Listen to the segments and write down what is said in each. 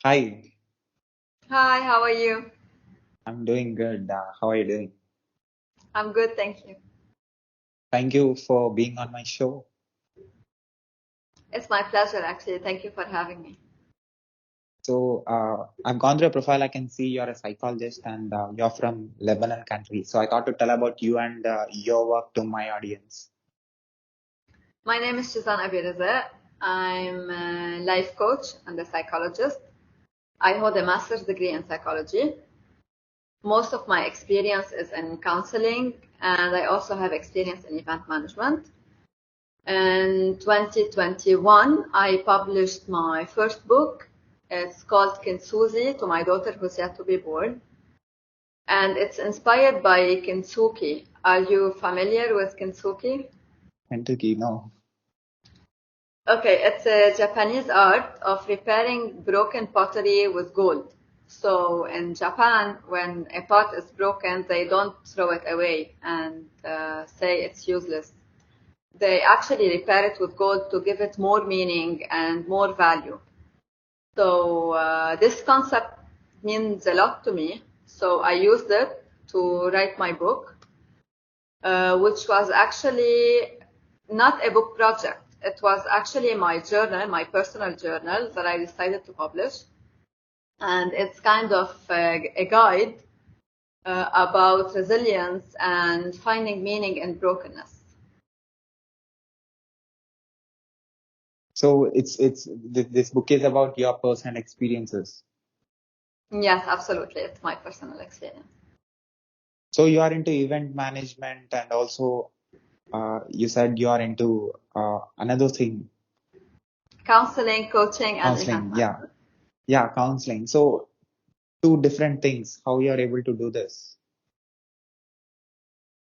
Hi, Hi, how are you? I'm doing good. How are you doing? I'm good, thank you. Thank you for being on my show. It's my pleasure, actually. Thank you for having me. I've gone through your profile. I can see you're a psychologist and you're from Lebanon country. So, I thought to tell about you and your work to my audience. My name is Suzanne AbiRizk. I'm a life coach and a psychologist. I hold a master's degree in psychology. Most of my experience is in counseling, and I also have experience in event management. In 2021, I published my first book. It's called Kintsugi, to my daughter who's yet to be born. And it's inspired by kintsugi. Are you familiar with kintsugi? Kentucky, no. Okay, it's a Japanese art of repairing broken pottery with gold. So in Japan, when a pot is broken, they don't throw it away and say it's useless. They actually repair it with gold to give it more meaning and more value. So this concept means a lot to me. So I used it to write my book. Which was actually not a book project. It was actually my journal, my personal journal that I decided to publish. And it's kind of a guide about resilience and finding meaning in brokenness. So, this book is about your personal experiences. Yes, absolutely. It's my personal experience. So, you are into event management and also you said you are into another thing, Counseling, coaching, and event counseling. Yeah, management. yeah, counseling. So, two different things. How you are able to do this?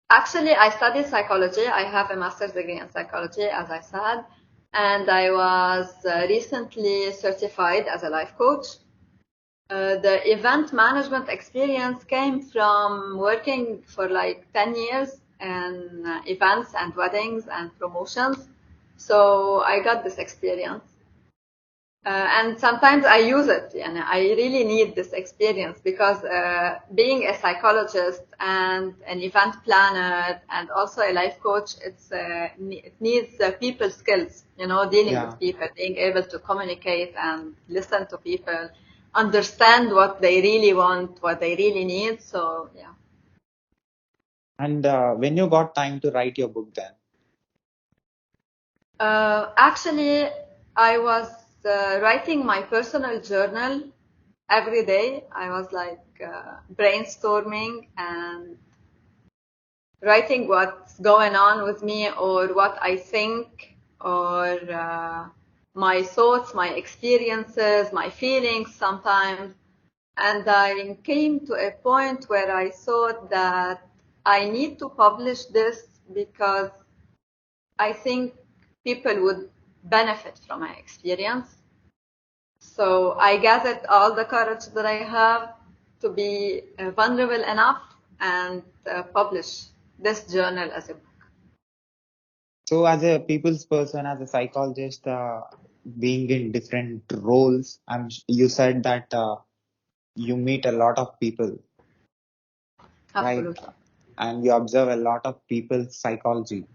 Actually, I studied psychology. I have a master's degree in psychology, as I said, and I was recently certified as a life coach. The event management experience came from working for like 10 years in events and weddings and promotions. So I got this experience. And sometimes I use it, and I really need this experience because being a psychologist and an event planner and also a life coach, it needs people skills, dealing Yeah. with people, being able to communicate and listen to people, understand what they really want, what they really need. So yeah. And when you got time to write your book then? Actually, I was writing my personal journal every day. I was like brainstorming and writing what's going on with me or what I think or my thoughts, my experiences, my feelings sometimes. And I came to a point where I thought that I need to publish this because I think people would benefit from my experience. So I gathered all the courage that I have to be vulnerable enough and publish this journal as a book. So as a people's person, as a psychologist, being in different roles, you said that you meet a lot of people, right? Absolutely. And you observe a lot of people's psychology,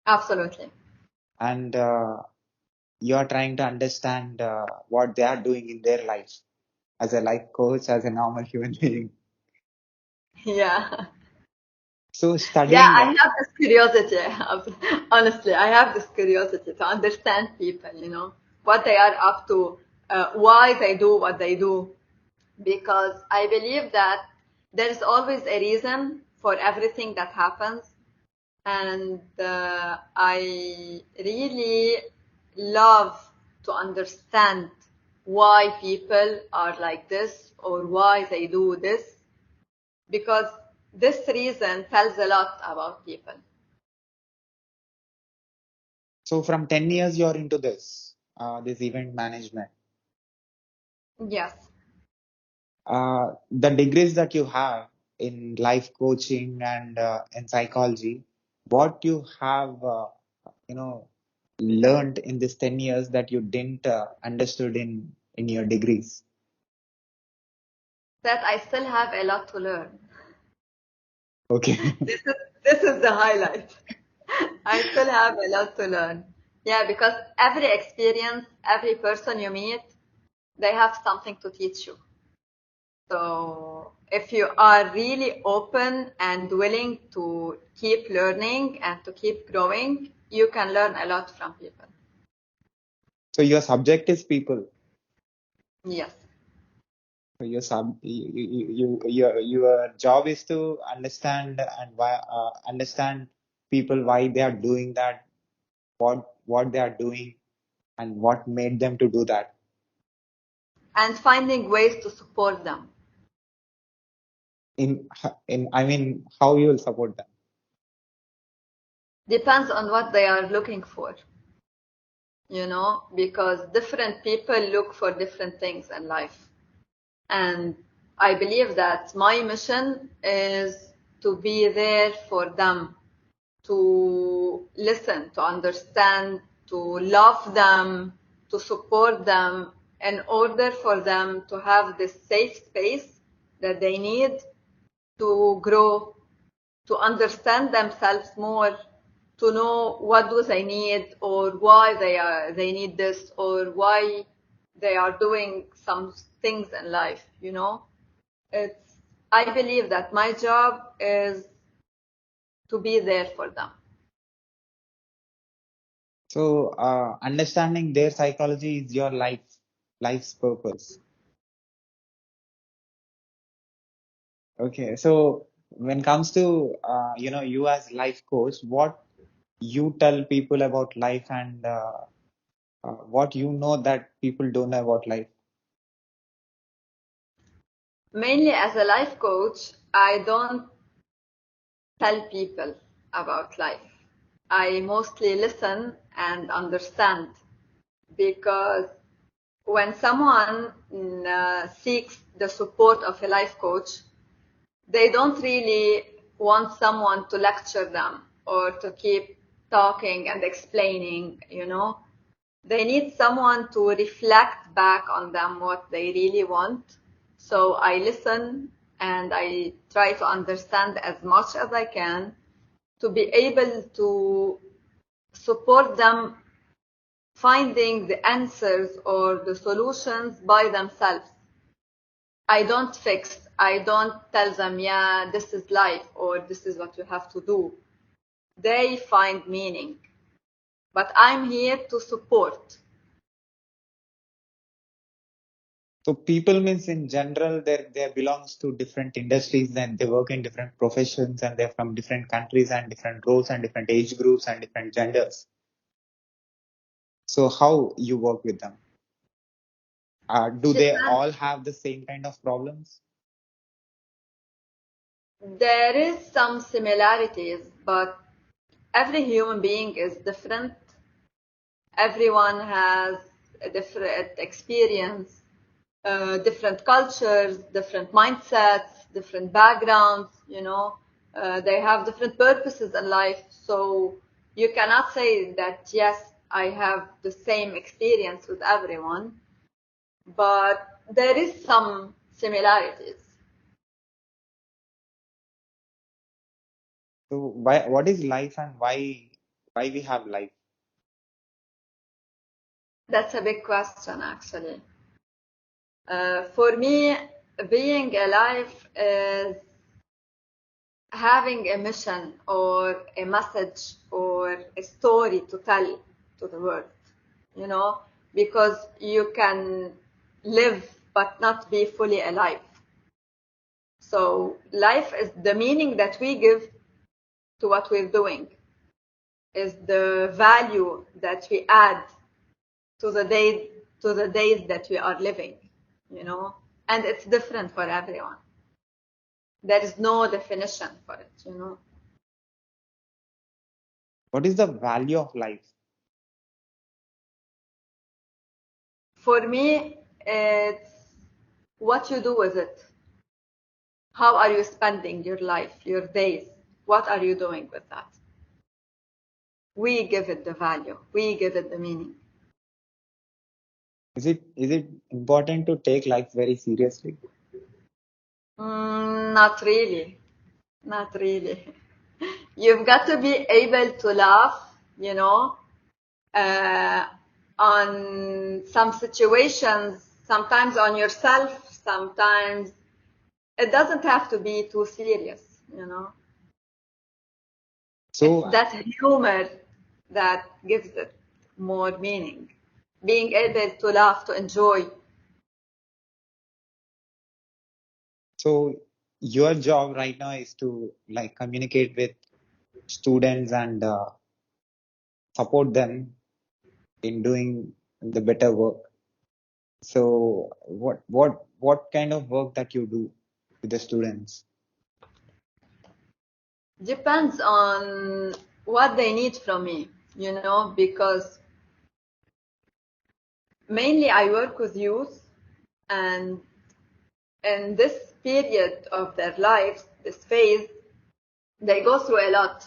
Absolutely. and you are trying to understand what they are doing in their life as a life coach, as a normal human being. Yeah. So Yeah, studying, I have this curiosity. Honestly, I have this curiosity to understand people, what they are up to, why they do what they do. Because I believe that there is always a reason for everything that happens. And I really love to understand why people are like this or why they do this, because this reason tells a lot about people. so from 10 years you're into this event management. Yes. The degrees that you have in life coaching and in psychology, what you have, you know, learned in this 10 years that you didn't understood in your degrees? That I still have a lot to learn. Okay. This is the highlight. I still have a lot to learn. Yeah, because every experience, every person you meet, they have something to teach you. So if you are really open and willing to keep learning and to keep growing, you can learn a lot from people. So your subject is people. Yes. So your job is to understand and why understand people, why they are doing that, what they are doing, and what made them to do that. And finding ways to support them. In I mean, how you will support them. Depends on what they are looking for, because different people look for different things in life. And I believe that my mission is to be there for them, to listen, to understand, to love them, to support them in order for them to have this safe space that they need to grow, to understand themselves more, to know what do they need or why they need this or why they are doing some things in life. It's I believe that my job is to be there for them. So understanding their psychology is your life's purpose. Okay, so when it comes to you as life coach, what you tell people about life and what you know that people don't know about life. Mainly as a life coach, I don't tell people about life. I mostly listen and understand, because when someone seeks the support of a life coach, they don't really want someone to lecture them or to keep talking and explaining. They need someone to reflect back on them what they really want. So I listen and I try to understand as much as I can to be able to support them finding the answers or the solutions by themselves. I don't fix. I don't tell them, yeah, this is life or this is what you have to do. They find meaning. But I'm here to support. So people means in general they belongs to different industries and they work in different professions and they're from different countries and different roles and different age groups and different genders. So how you work with them? Do they Shaitan, all have the same kind of problems? there is some similarities, but every human being is different. Everyone has a different experience, different cultures, different mindsets, different backgrounds. They have different purposes in life. So you cannot say that, yes, I have the same experience with everyone, but there is some similarities. So what is life and why we have life? That's a big question, actually. For me, being alive is having a mission or a message or a story to tell to the world, you know, because you can live but not be fully alive. So life is the meaning that we give to what we're doing, is the value that we add to the day to the days that we are living, and it's different for everyone. There is no definition for it. What is the value of life? For me, it's what you do with it. How are you spending your life, your days? What are you doing with that? We give it the value. We give it the meaning. Is it important to take life very seriously? Not really. Not really. You've got to be able to laugh, you know, uh, on some situations, sometimes on yourself, sometimes it doesn't have to be too serious, you know. It's So that humor that gives it more meaning. Being able to laugh, to enjoy. so your job right now is to like communicate with students and support them in doing the better work. So what kind of work that you do with the students? Depends on what they need from me, you know, because mainly I work with youth, and in this period of their lives, this phase, they go through a lot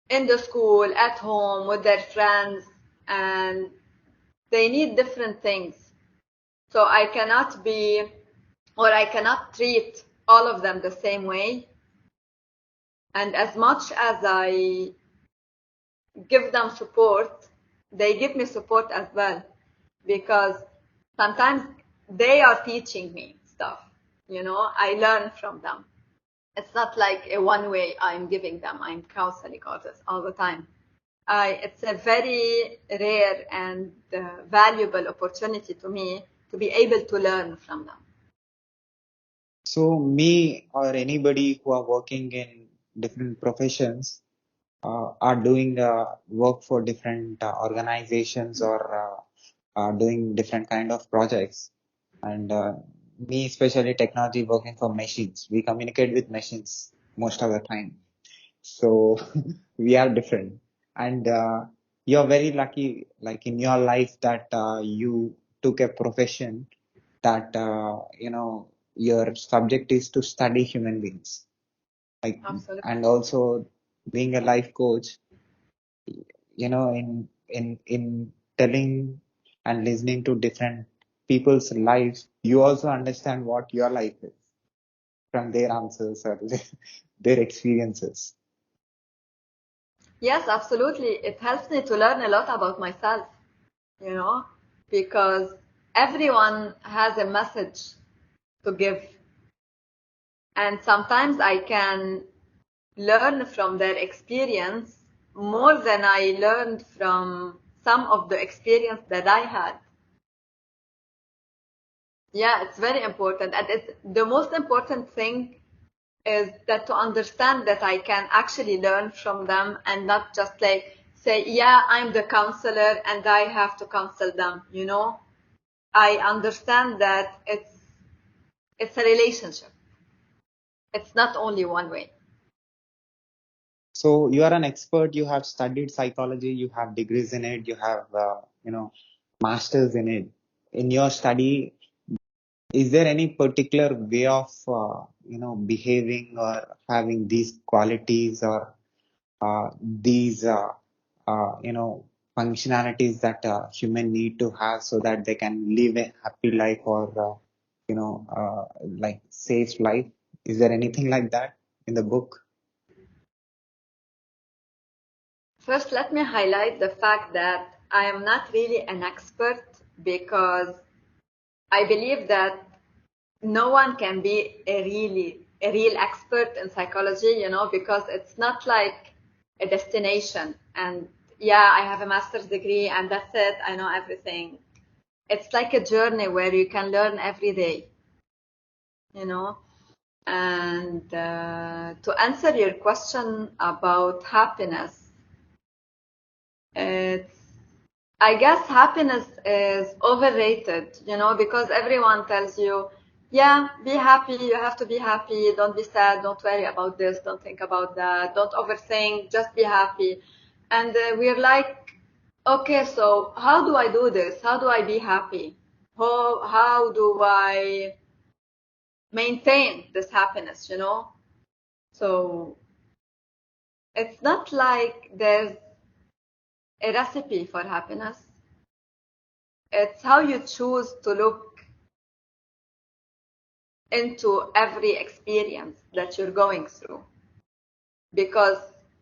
in the school, at home, with their friends, and they need different things. So I cannot be, or I cannot treat all of them the same way. And as much as I give them support, they give me support as well, because sometimes they are teaching me stuff, you know, I learn from them. It's not like a one way I'm giving them, I'm counseling others all the time. It's a very rare and valuable opportunity to me to be able to learn from them. So me or anybody who are working in different professions are doing work for different organizations or doing different kind of projects. And me, especially technology, working for machines. We communicate with machines most of the time. So we are different. And you're very lucky, like in your life, that you took a profession that, your subject is to study human beings. Like, and Absolutely. also being a life coach, in telling and listening to different people's lives, you also understand what your life is from their answers or their experiences. Yes, absolutely. It helps me to learn a lot about myself, you know, because everyone has a message to give. And sometimes I can learn from their experience more than I learned from some of the experience that I had. Yeah, it's very important. And it's the most important thing is that to understand that I can actually learn from them and not just like say, yeah, I'm the counselor and I have to counsel them, you know? I understand that it's a relationship. It's not only one way. So you are an expert, you have studied psychology, you have degrees in it, you have, masters in it. In your study, is there any particular way of, behaving or having these qualities or these functionalities that human need to have so that they can live a happy life or like safe life? Is there anything like that in the book? First, let me highlight the fact that I am not really an expert, because I believe that no one can be a real expert in psychology, you know, because it's not like a destination and yeah, I have a master's degree and that's it, I know everything. It's like a journey where you can learn every day, you know. And to answer your question about happiness, it's, I guess happiness is overrated, you know, because everyone tells you, yeah, be happy, you have to be happy, don't be sad, don't worry about this, don't think about that, don't overthink, just be happy. And we're like, okay, so how do I do this? How do I be happy? How do I maintain this happiness, you know? So It's not like there's a recipe for happiness. It's how you choose to look into every experience that you're going through. Because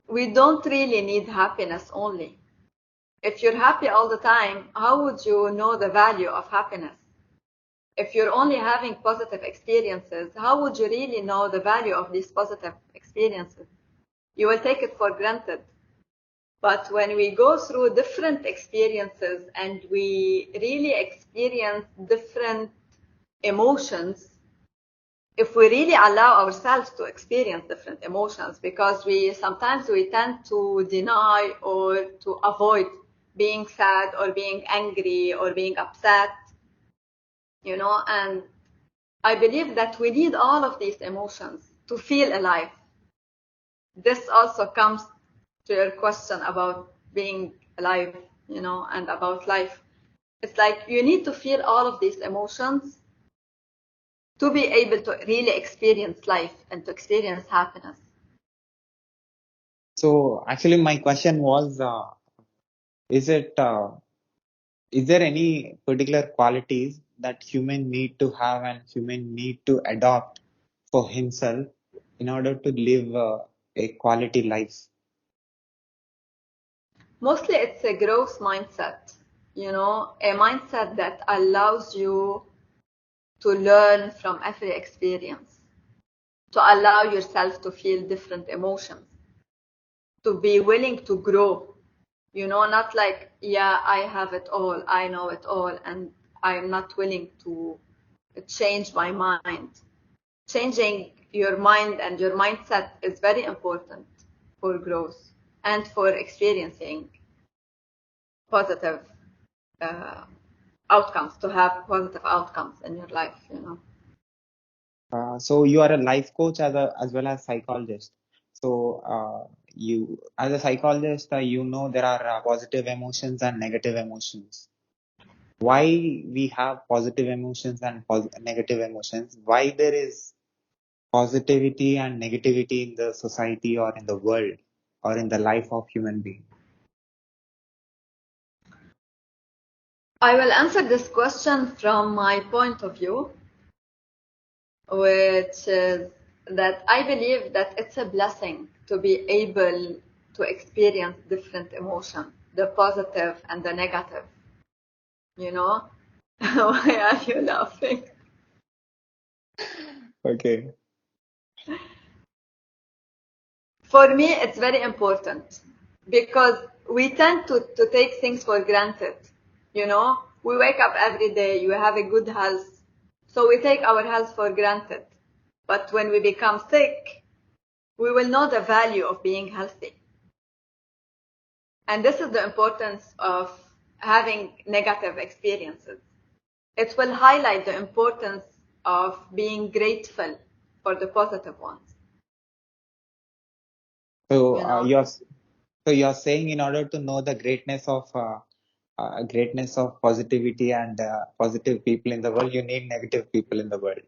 we don't really need happiness only. If you're happy all the time, how would you know the value of happiness? If you're only having positive experiences, how would you really know the value of these positive experiences? You will take it for granted. But when we go through different experiences and we really experience different emotions, if we really allow ourselves to experience different emotions, because sometimes we tend to deny or to avoid being sad or being angry or being upset, and I believe that we need all of these emotions to feel alive. This also comes to your question about being alive, and about life. It's like you need to feel all of these emotions to be able to really experience life and to experience happiness. So actually, my question was, is it is there any particular qualities that human need to have and human need to adopt for himself in order to live a quality life? Mostly it's a growth mindset, a mindset that allows you to learn from every experience, to allow yourself to feel different emotions, to be willing to grow, not like, yeah, I have it all, I know it all, and I'm not willing to change my mind. Changing your mind and your mindset is very important for growth and for experiencing positive uh, outcomes, to have positive outcomes in your life. So you are a life coach as well as psychologist. So you as a psychologist, you know there are positive emotions and negative emotions. Why we have positive emotions and negative emotions? Why there is positivity and negativity in the society or in the world or in the life of human being? I will answer this question from my point of view, which is that I believe that it's a blessing to be able to experience different emotions, the positive and the negative, you know? Why are you laughing? Okay. For me, it's very important because we tend to take things for granted. We wake up every day, you have a good health, so we take our health for granted. But when we become sick, we will know the value of being healthy. And this is the importance of having negative experiences. It will highlight the importance of being grateful for the positive ones. So You know, you're saying in order to know the greatness of positivity and positive people in the world, you need negative people in the world.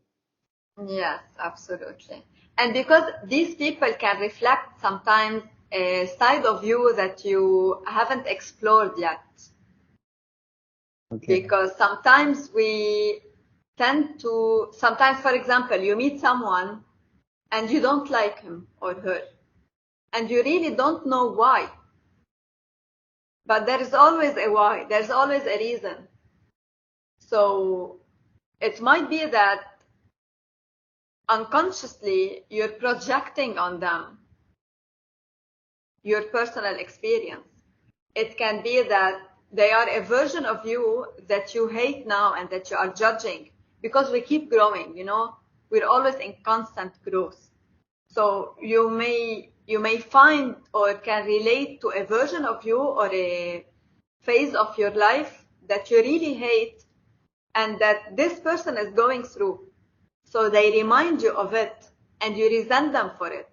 yes, absolutely. And because these people can reflect sometimes a side of you that you haven't explored yet. Okay. Because sometimes sometimes, for example, you meet someone and you don't like him or her, and you really don't know why. But there is always a why, there's always a reason. So it might be that unconsciously you're projecting on them your personal experience. It can be that they are a version of you that you hate now and that you are judging, because we keep growing, we're always in constant growth. So you may find or can relate to a version of you or a phase of your life that you really hate and that this person is going through. So they remind you of it and you resent them for it.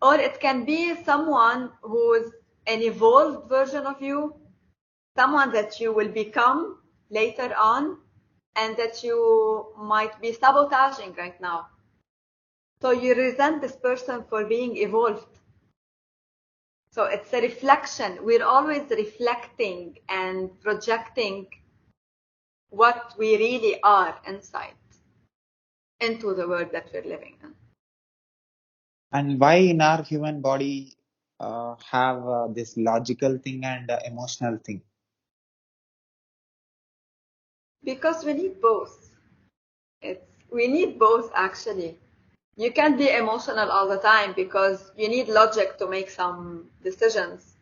Or it can be someone who's an evolved version of you, someone that you will become later on and that you might be sabotaging right now. So you resent this person for being evolved. So it's a reflection. We're always reflecting and projecting what we really are inside into the world that we're living in. And why in our human body have this logical thing and emotional thing? Because we need both. We need both actually. You can't be emotional all the time because you need logic to make some decisions.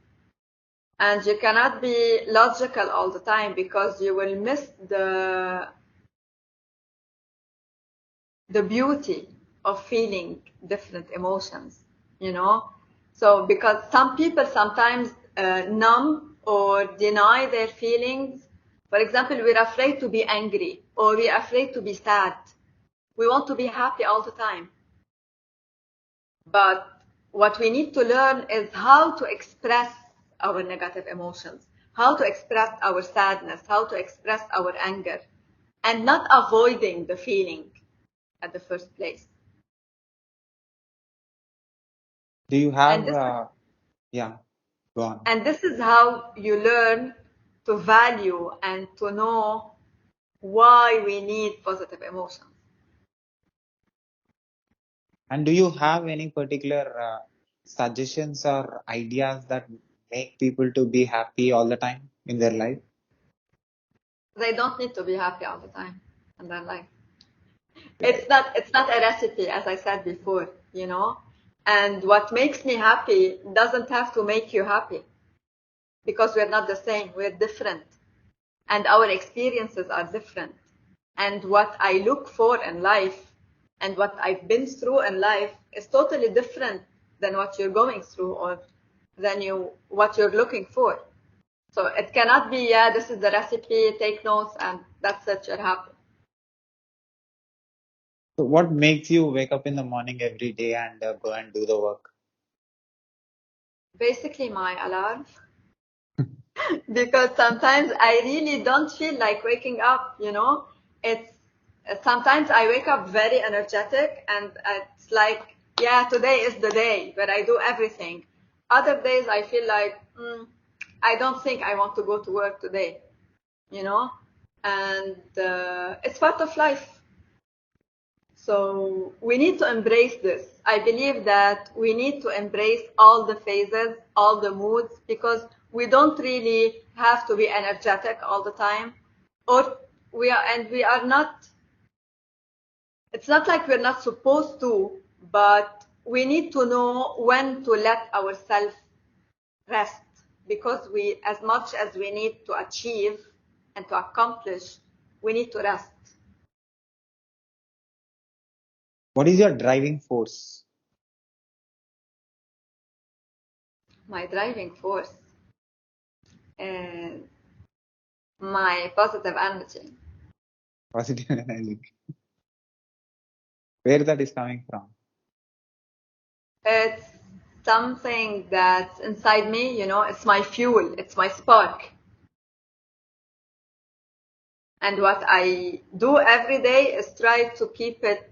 And you cannot be logical all the time because you will miss the beauty of feeling different emotions, you know? So because some people sometimes numb or deny their feelings. For example, we're afraid to be angry or we're afraid to be sad. We want to be happy all the time. But what we need to learn is how to express our negative emotions, how to express our sadness, how to express our anger, and not avoiding the feeling at the first place. Do you And have, this yeah, go on. and this is how you learn to value and to know why we need positive emotions. And do you have any particular suggestions or ideas that make people to be happy all the time in their life? They don't need to be happy all the time in their life. Like, It's not a recipe, as I said before, you know. And what makes me happy doesn't have to make you happy because we're not the same. We're different, and our experiences are different. And what I look for in life and what I've been through in life is totally different than what you're going through or than what you're looking for. So it cannot be, yeah, this is the recipe, take notes, and that's it, you're happy. so what makes you wake up in the morning every day and go and do the work? Basically, my alarm, because sometimes I really don't feel like waking up, you know. It's sometimes I wake up very energetic and it's like, yeah, today is the day where I do everything. Other days I feel like, I don't think I want to go to work today, you know. And it's part of life. So we need to embrace this. I believe that we need to embrace all the phases, all the moods, because we don't really have to be energetic all the time. Or we are not, it's not like we're not supposed to, but we need to know when to let ourselves rest. Because as much as we need to achieve and to accomplish, we need to rest. What is your driving force? My driving force. And my positive energy. Positive energy. Where that is coming from? It's something that's inside me, you know, it's my fuel, it's my spark. And what I do every day is try to keep it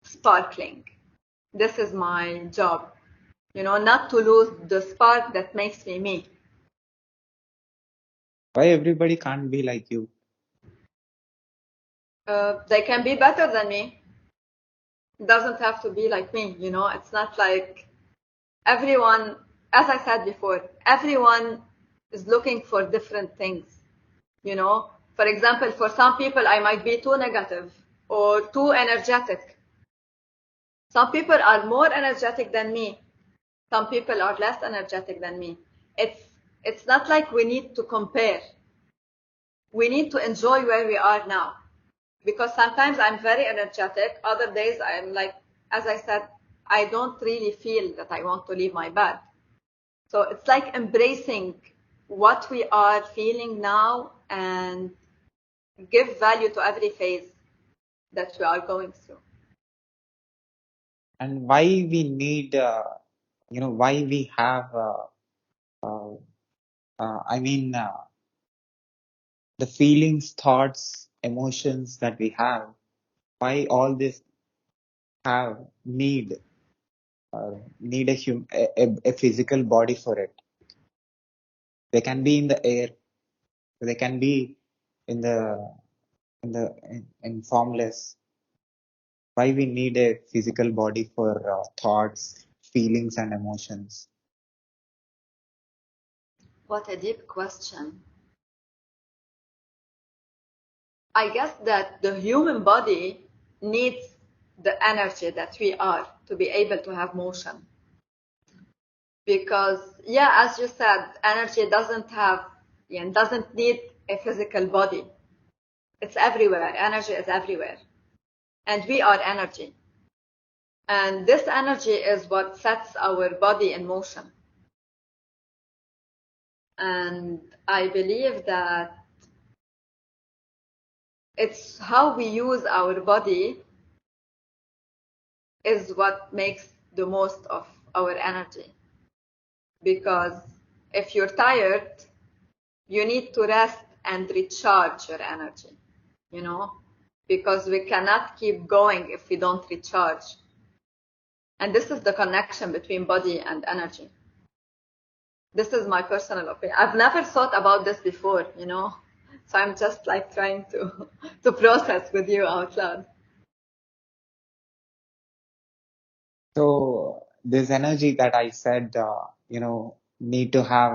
sparkling. This is my job, you know, not to lose the spark that makes me me. Why everybody can't be like you? They can be better than me. It doesn't have to be like me, you know, it's not like everyone, as I said before, everyone is looking for different things, you know. For example, for some people, I might be too negative or too energetic. Some people are more energetic than me. Some people are less energetic than me. It's, it's not like we need to compare. We need to enjoy where we are now. Because sometimes I'm very energetic. Other days I'm like, as I said, I don't really feel that I want to leave my bed. So it's like embracing what we are feeling now and give value to every phase that we are going through. And why we need, why we have, uh, I mean, the feelings, thoughts, emotions that we have, why all this have need need a physical body for it. They can be in the air, they can be in in formless. Why we need a physical body for thoughts, feelings, and emotions? What a deep question. I guess that the human body needs the energy that we are to be able to have motion. Because, yeah, as you said, energy doesn't need a physical body. It's everywhere. Energy is everywhere. And we are energy. And this energy is what sets our body in motion. And I believe that it's how we use our body is what makes the most of our energy. Because if you're tired, you need to rest and recharge your energy, because we cannot keep going if we don't recharge. And this is the connection between body and energy. This is my personal opinion. I've never thought about this before, so I'm just like trying to to process with you out loud. So this energy that I said, need to have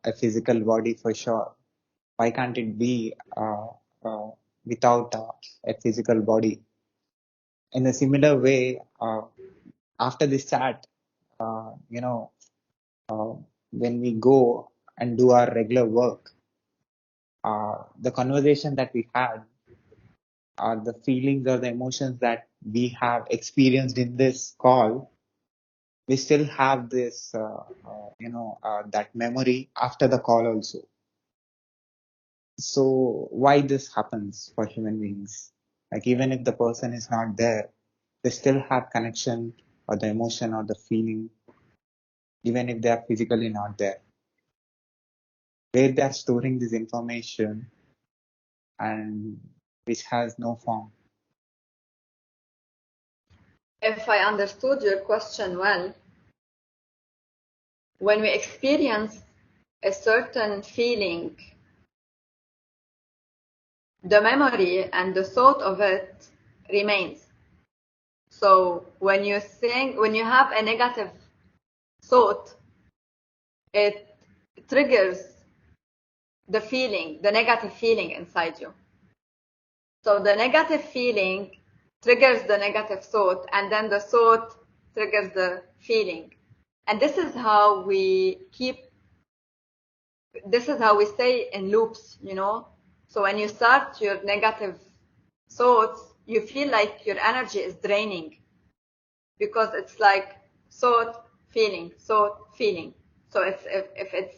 a physical body for sure. Why can't it be uh, without a physical body? In a similar way, after this chat, uh, you know, uh, when we go and do our regular work, the conversation that we had, the feelings or the emotions that we have experienced in this call, we still have this, that memory after the call also. So why this happens for human beings? Like even if the person is not there, they still have connection or the emotion or the feeling, even if they are physically not there. Where they are storing this information and which has no form. If I understood your question well, when we experience a certain feeling, the memory and the thought of it remains. So when you have a negative thought, it triggers the negative feeling inside you. So the negative feeling triggers the negative thought, and then the thought triggers the feeling. And this is how we stay in loops, So when you start your negative thoughts, you feel like your energy is draining, because it's like thought, feeling, thought, feeling. So if it's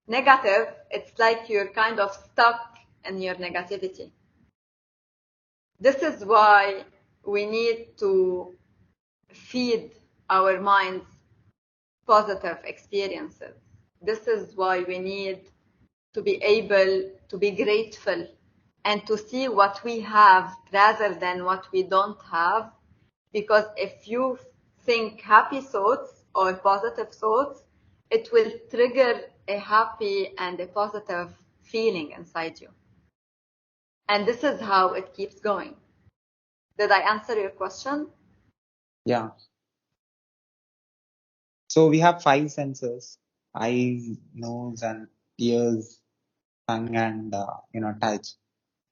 negative, it's like you're kind of stuck in your negativity. This is why we need to feed our minds positive experiences. This is why we need to be able to be grateful and to see what we have rather than what we don't have. Because if you think happy thoughts or positive thoughts, it will trigger a happy and a positive feeling inside you. And this is how it keeps going. Did I answer your question? Yeah. So we have five senses: eyes, nose, and ears, tongue, and touch.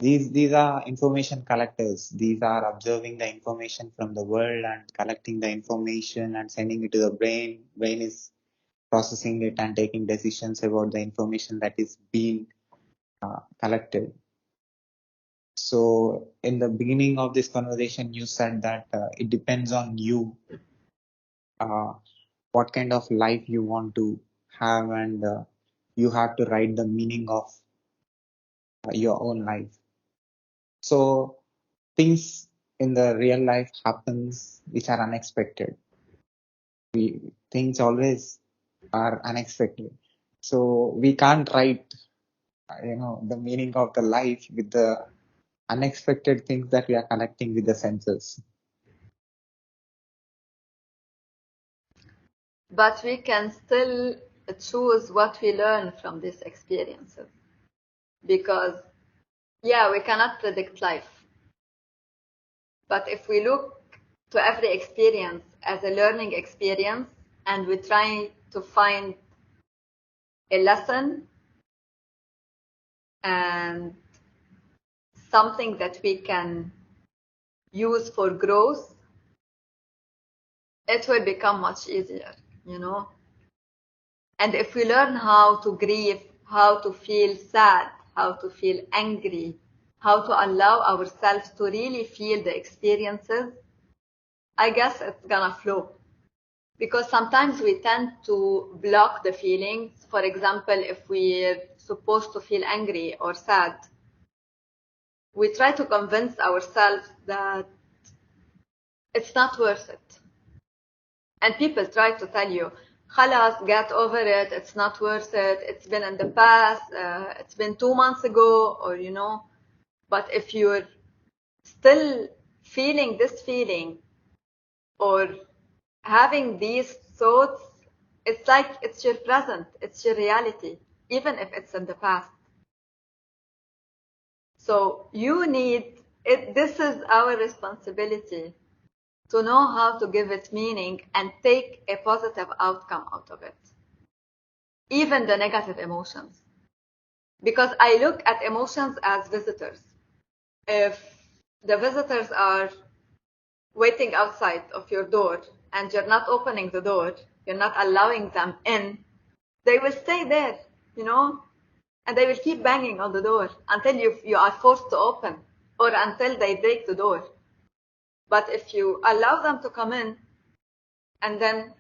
These are information collectors. These are observing the information from the world and collecting the information and sending it to the brain. Brain is processing it and taking decisions about the information that is being collected. So in the beginning of this conversation, you said that it depends on you, uh, what kind of life you want to have, and you have to write the meaning of your own life. So things in the real life happens which are unexpected. Things always are unexpected. So we can't write, the meaning of the life with the unexpected things that we are connecting with the senses. but we can still choose what we learn from these experiences. Because, yeah, we cannot predict life. But if we look to every experience as a learning experience and we try to find a lesson and something that we can use for growth, it will become much easier, you know? And if we learn how to grieve, how to feel sad, how to feel angry, how to allow ourselves to really feel the experiences, I guess it's gonna flow. Because sometimes we tend to block the feelings. For example, if we're supposed to feel angry or sad, we try to convince ourselves that it's not worth it. And people try to tell you, خلاص, get over it, it's not worth it, it's been in the past, it's been 2 months ago, or, you know. But if you're still feeling this feeling or having these thoughts, it's like it's your present, it's your reality, even if it's in the past. So you need it. This is our responsibility to know how to give it meaning and take a positive outcome out of it, even the negative emotions. Because I look at emotions as visitors. If the visitors are waiting outside of your door and you're not opening the door, you're not allowing them in, they will stay there, you know, and they will keep banging on the door until you are forced to open or until they break the door. But if you allow them to come in and then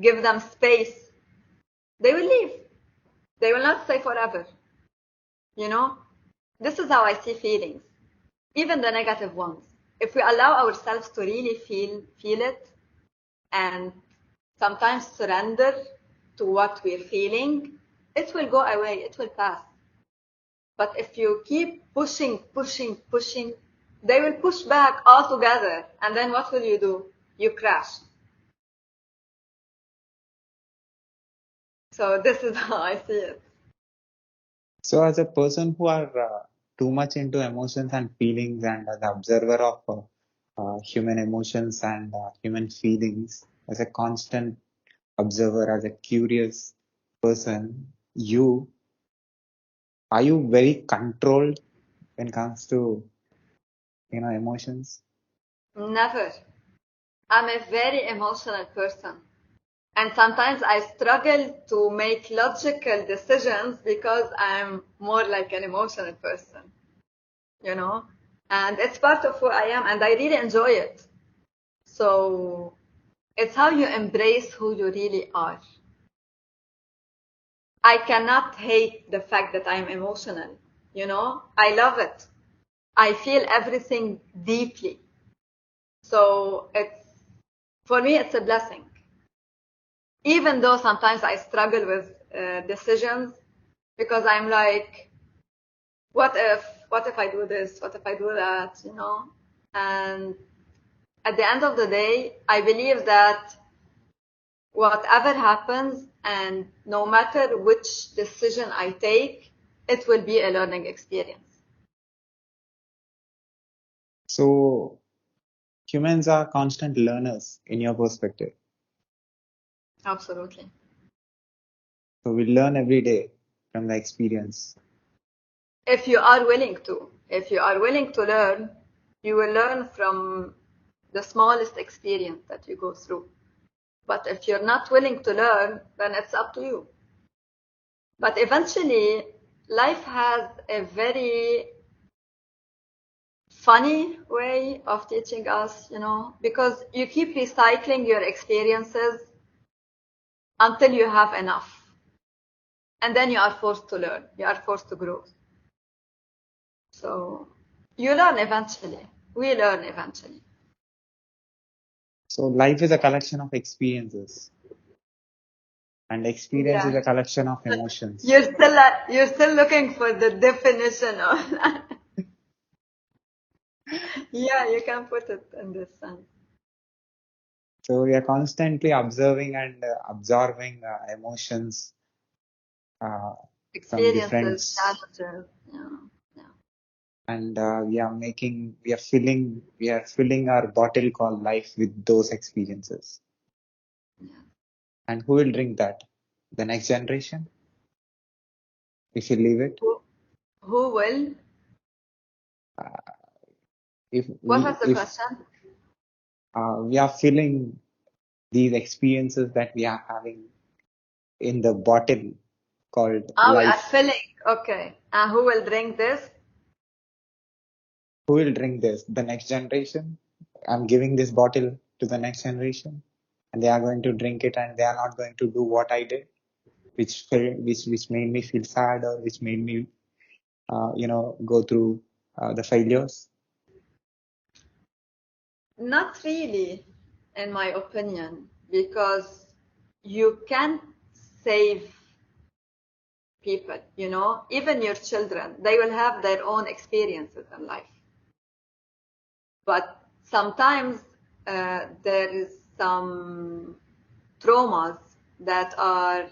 give them space, they will leave. They will not stay forever. You know, this is how I see feelings, even the negative ones. If we allow ourselves to really feel it and sometimes surrender to what we're feeling, it will go away, it will pass. But if you keep pushing, they will push back altogether. And then what will you do? You crash. So this is how I see it. So as a person who are too much into emotions and feelings and as an observer of human emotions and human feelings, as a constant observer, as a curious person, are you very controlled when it comes to, emotions? Never. I'm a very emotional person. And sometimes I struggle to make logical decisions because I'm more like an emotional person, you know? And it's part of who I am and I really enjoy it. So it's how you embrace who you really are. I cannot hate the fact that I'm emotional, you know? I love it. I feel everything deeply. So for me, it's a blessing. Even though sometimes I struggle with decisions because I'm like, what if I do this? What if I do that? You know? And at the end of the day, I believe that whatever happens and no matter which decision I take, it will be a learning experience. So humans are constant learners in your perspective. Absolutely. So we learn every day from the experience. If you are willing to. If you are willing to learn, you will learn from the smallest experience that you go through. But if you're not willing to learn, then it's up to you. But eventually, life has a very funny way of teaching us, you know, because you keep recycling your experiences until you have enough. And then you are forced to learn. You are forced to grow. So you learn eventually. We learn eventually. So life is a collection of experiences, and experience is Yeah. a collection of emotions. You're still looking for the definition of that. Yeah, you can put it in this sense. So we are constantly observing and absorbing emotions uh, from different, Experiences, challenges, yeah. and we are filling our bottle called life with those experiences. Yeah. And who will drink that? The next generation, if you leave it. Who will? Uh, if What we was the if question? we are filling these experiences that we are having in the bottle called Ah, we are life. filling. Okay. And who will drink this? Who will drink this? The next generation. I'm giving this bottle to the next generation, and they are going to drink it, and they are not going to do what I did, which made me feel sad, or which made me go through the failures. Not really, in my opinion, because you can't save people, even your children, they will have their own experiences in life. But sometimes there is some traumas that are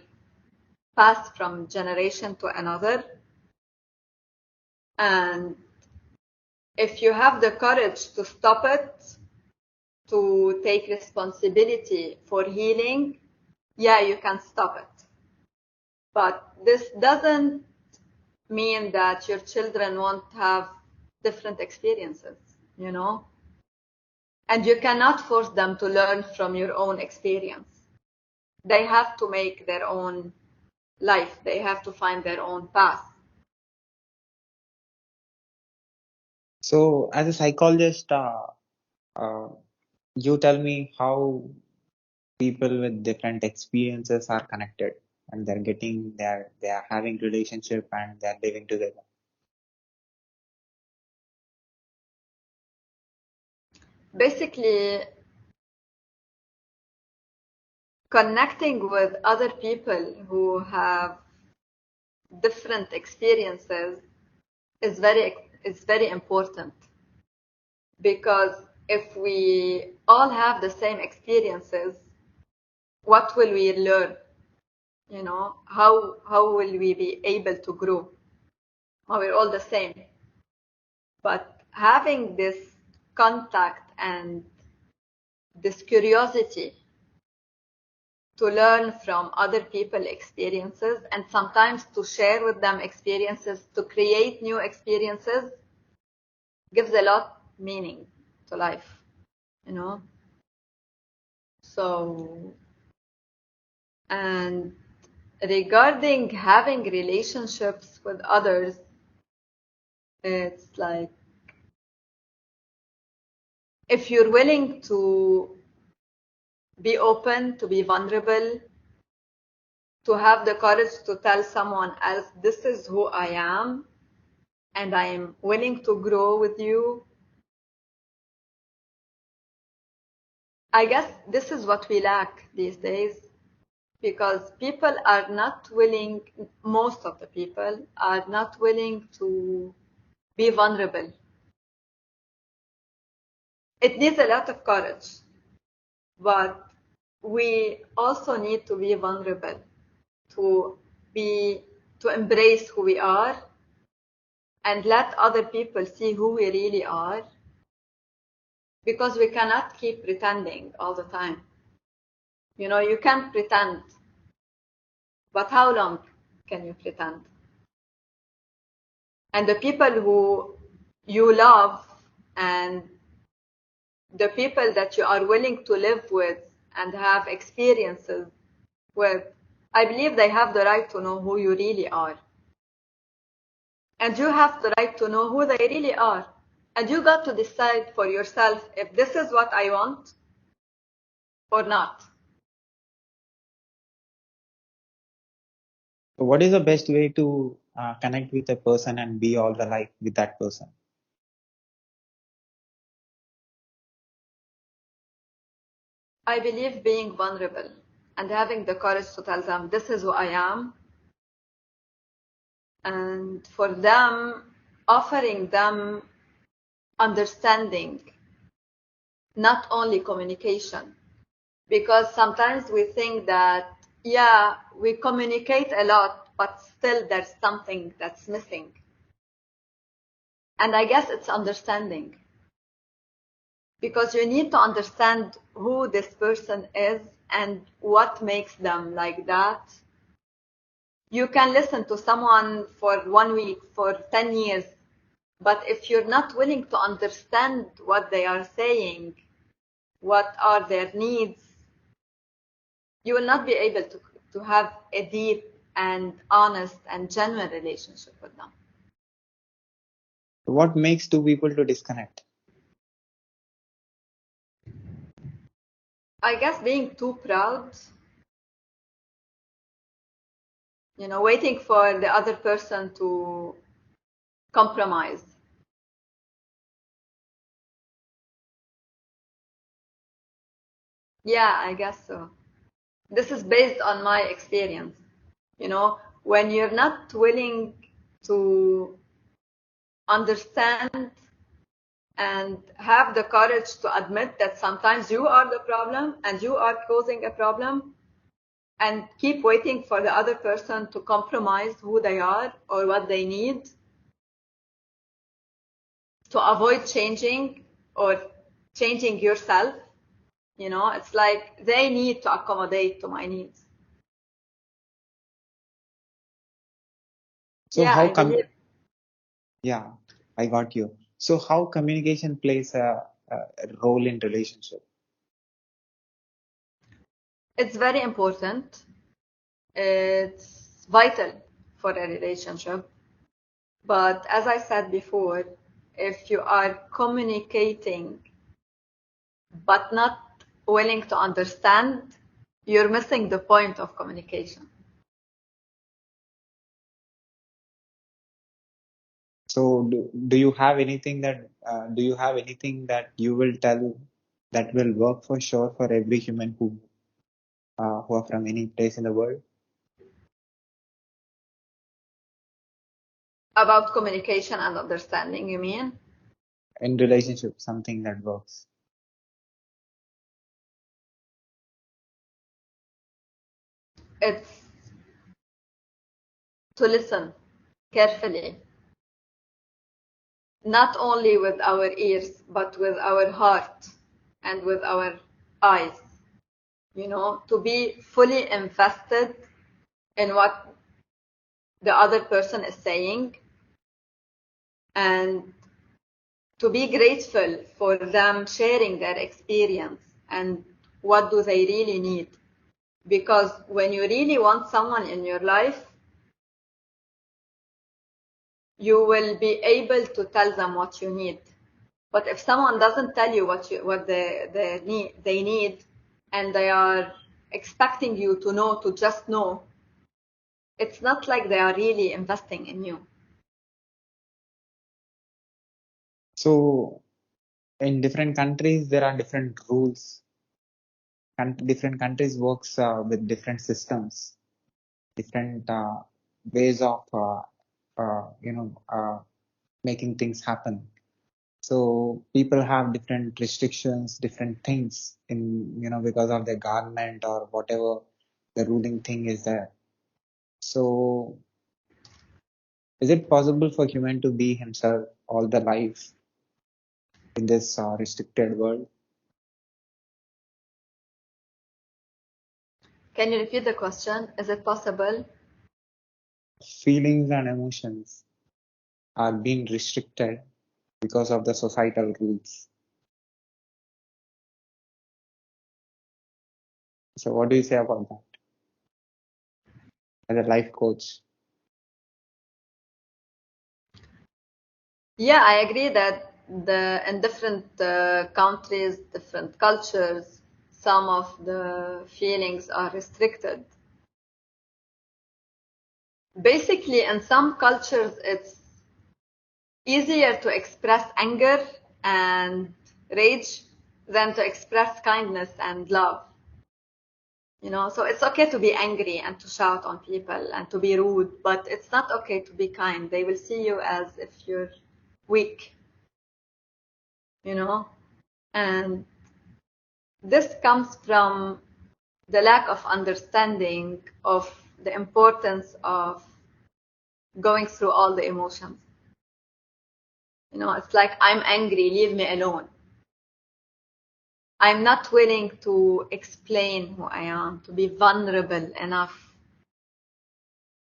passed from generation to another. And if you have the courage to stop it, to take responsibility for healing, yeah, you can stop it. But this doesn't mean that your children won't have different experiences, And you cannot force them to learn from your own experience. They have to make their own life. They have to find their own path. So, as a psychologist, uh, you tell me how people with different experiences are connected, and they are having relationship, and they're living together. Basically, connecting with other people who have different experiences is very important, because if we all have the same experiences, what will we learn? How will we be able to grow? We're all the same. But having this contact and this curiosity to learn from other people's experiences, and sometimes to share with them experiences, to create new experiences, gives a lot meaning to life, you know. So, and regarding having relationships with others, it's like, if you're willing to be open, to be vulnerable, to have the courage to tell someone else, this is who I am, and I am willing to grow with you. I guess this is what we lack these days, because people are not willing, most of the people are not willing to be vulnerable. It needs a lot of courage, but we also need to be vulnerable, to be, to embrace who we are, and let other people see who we really are, because we cannot keep pretending all the time. You can't pretend, but how long can you pretend? And the people who you love, and the people that you are willing to live with and have experiences with, I believe they have the right to know who you really are. And you have the right to know who they really are. And you got to decide for yourself if this is what I want or not. So, what is the best way to connect with a person and be all the life with that person? I believe being vulnerable and having the courage to tell them, this is who I am. And for them, offering them understanding, not only communication. Because sometimes we think that, yeah, we communicate a lot, but still there's something that's missing. And I guess it's understanding. Because you need to understand who this person is and what makes them like that. You can listen to someone for 1 week, for 10 years, but if you're not willing to understand what they are saying, what are their needs, you will not be able to have a deep and honest and genuine relationship with them. What makes two people to disconnect? I guess being too proud, waiting for the other person to compromise. Yeah, I guess so. This is based on my experience. When you're not willing to understand and have the courage to admit that sometimes you are the problem and you are causing a problem, and keep waiting for the other person to compromise who they are or what they need to avoid changing or changing yourself, it's like they need to accommodate to my needs. So Yeah, how I believe yeah, I got you. So how communication plays a role in relationship? it's very important. It's vital for a relationship. But as I said before, if you are communicating but not willing to understand, you're missing the point of communication. So do you have anything that you will tell that will work for sure for every human who are from any place in the world? About communication and understanding, you mean? In relationship, something that works. It's to listen carefully, not only with our ears, but with our heart and with our eyes, to be fully invested in what the other person is saying, and to be grateful for them sharing their experience and what do they really need. Because when you really want someone in your life, you will be able to tell them what you need. But if someone doesn't tell you what they need, and they are expecting you to know, to just know, it's not like they are really investing in you. So in different countries, there are different rules. Different countries works with different systems, different ways of making things happen. So people have different restrictions, different things in, because of their government or whatever the ruling thing is there. So is it possible for human to be himself all the life in this restricted world? Can you repeat the question? Is it possible? Feelings and emotions are being restricted because of the societal rules. So what do you say about that as a life coach? Yeah, I agree that in different countries, different cultures, some of the feelings are restricted. Basically, in some cultures, it's easier to express anger and rage than to express kindness and love. So it's okay to be angry and to shout on people and to be rude, but it's not okay to be kind. They will see you as if you're weak, you know? And This comes from the lack of understanding of the importance of going through all the emotions. It's like, I'm angry, leave me alone. I'm not willing to explain who I am, to be vulnerable enough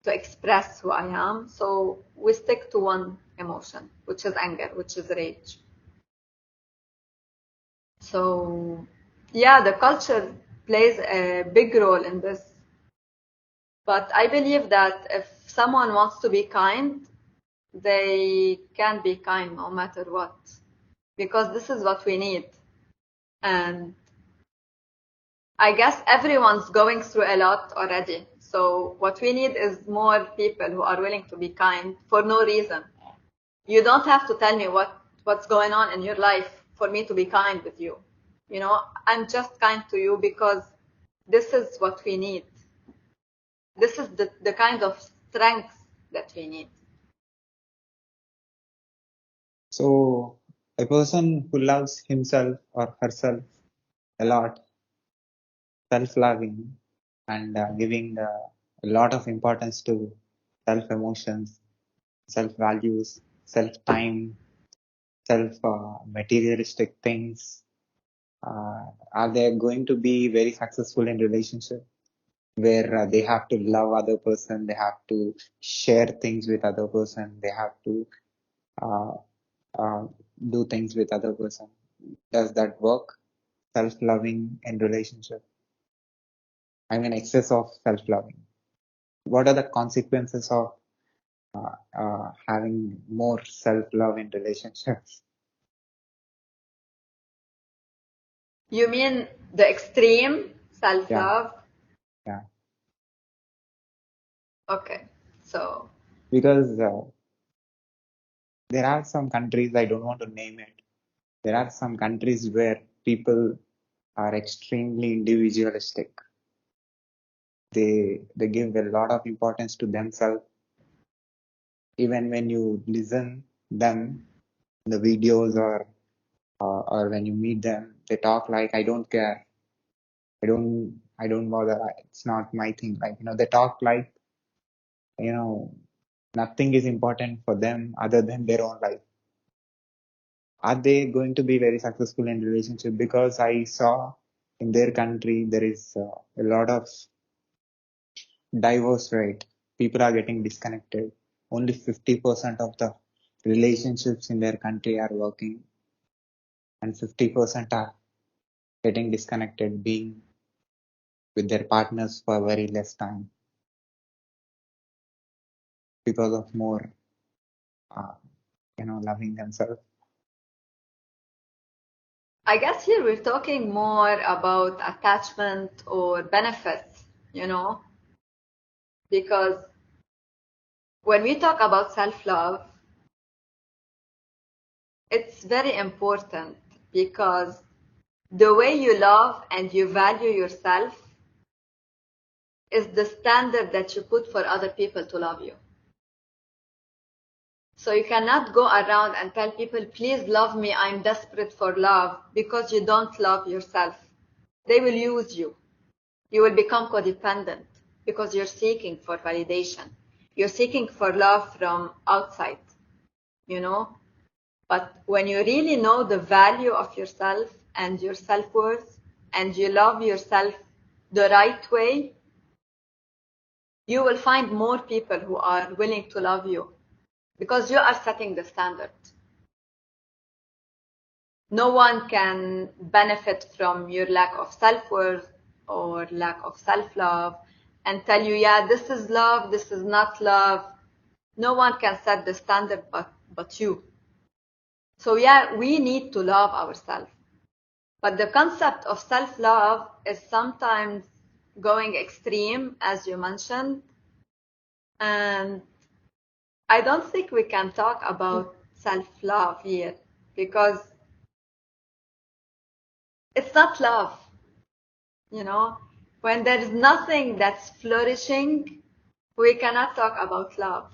to express who I am. So we stick to one emotion, which is anger, which is rage. So yeah, the culture plays a big role in this. But I believe that if someone wants to be kind, they can be kind no matter what, because this is what we need. And I guess everyone's going through a lot already. So what we need is more people who are willing to be kind for no reason. You don't have to tell me what's going on in your life for me to be kind with you. I'm just kind to you because this is what we need. This is the kind of strength that we need. So a person who loves himself or herself a lot, self-loving, and giving a lot of importance to self-emotions, self-values, self-time, self-materialistic things, are they going to be very successful in relationship where they have to love other person, they have to share things with other person, they have to uh, uh, do things with other person? Does that work? Self-loving in relationship? I mean, excess of self-loving. What are the consequences of having more self-love in relationships? You mean the extreme Yeah, self-love? yeah. Okay, so Because there are some countries, I don't want to name it. There are some countries where people are extremely individualistic. They give a lot of importance to themselves. Even when you listen them, the videos or when you meet them, they talk like, I don't care. I don't bother. It's not my thing. Like, they talk like, you know, nothing is important for them other than their own life. Are they going to be very successful in relationship? Because I saw in their country, there is a lot of divorce rate. People are getting disconnected. Only 50% of the relationships in their country are working, and 50% are getting disconnected, being with their partners for very less time because of more, uh, loving themselves. I guess here we're talking more about attachment or benefits, because when we talk about self-love, it's very important because the way you love and you value yourself is the standard that you put for other people to love you. So you cannot go around and tell people, please love me, I'm desperate for love, because you don't love yourself. They will use you. You will become codependent because you're seeking for validation. You're seeking for love from outside, you know? But when you really know the value of yourself and your self-worth, and you love yourself the right way, you will find more people who are willing to love you because you are setting the standard. No one can benefit from your lack of self-worth or lack of self-love and tell you, yeah, this is love, this is not love. No one can set the standard but you. So yeah, we need to love ourselves. But the concept of self-love is sometimes going extreme, as you mentioned. And I don't think we can talk about self-love here because it's not love. When there is nothing that's flourishing, we cannot talk about love.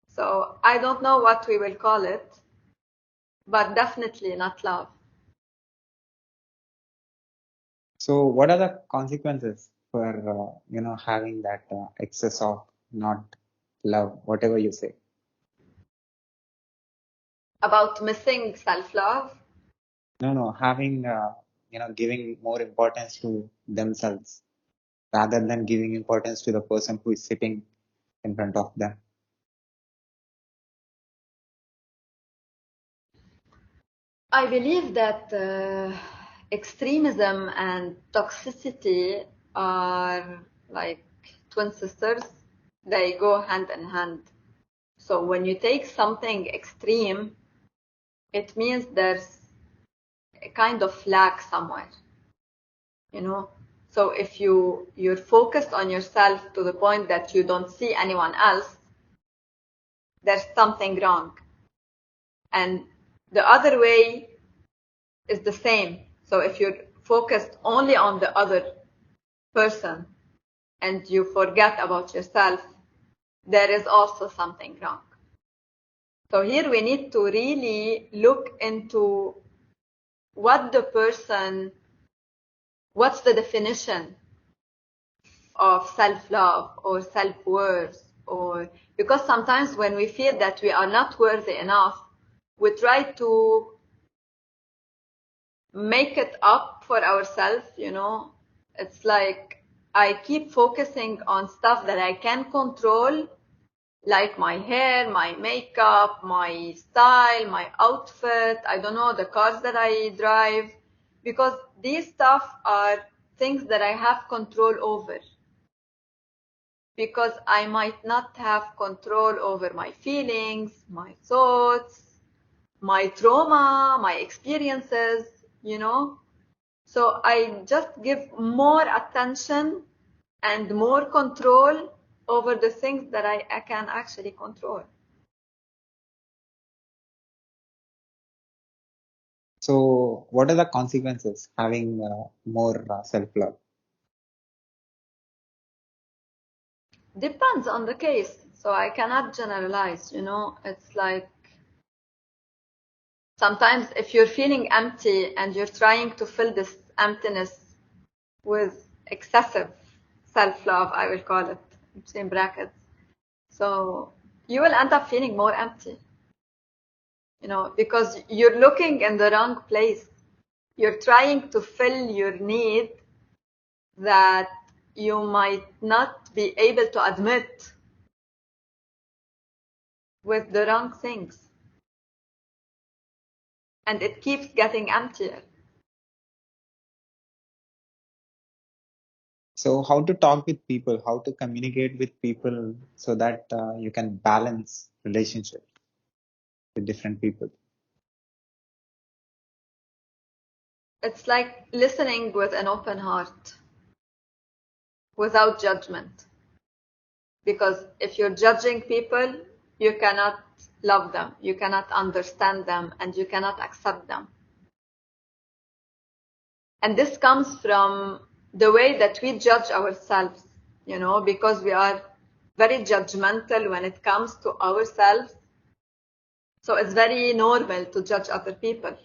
So I don't know what we will call it, but definitely not love. So what are the consequences for, having that excess of not love, whatever you say? About missing self-love. No, having, giving more importance to themselves rather than giving importance to the person who is sitting in front of them. I believe that extremism and toxicity are like twin sisters. They go hand in hand. So when you take something extreme, it means there's a kind of lack somewhere, you know. So if you're focused on yourself to the point that you don't see anyone else, there's something wrong. And the other way is the same. So if you're focused only on the other person and you forget about yourself, there is also something wrong. So here we need to really look into what's the definition of self-love or self-worth, or because sometimes when we feel that we are not worthy enough, we try to make it up for ourselves, you know. It's like I keep focusing on stuff that I can control, like my hair, my makeup, my style, my outfit, I don't know, the cars that I drive, because these stuff are things that I have control over. Because I might not have control over my feelings, my thoughts, my trauma, my experiences, you know. So I just give more attention and more control over the things that I can actually control. So what are the consequences having more self-love? Depends on the case. So I cannot generalize, you know. It's like sometimes if you're feeling empty and you're trying to fill this emptiness with excessive self-love, I will call it, between brackets. So you will end up feeling more empty, you know, because you're looking in the wrong place. You're trying to fill your need that you might not be able to admit with the wrong things. And it keeps getting emptier. So how to talk with people, how to communicate with people so that you can balance relationships with different people. It's like listening with an open heart, without judgment. Because if you're judging people, you cannot love them, you cannot understand them, and you cannot accept them. And this comes from the way that we judge ourselves, you know, because we are very judgmental when it comes to ourselves. So it's very normal to judge other people.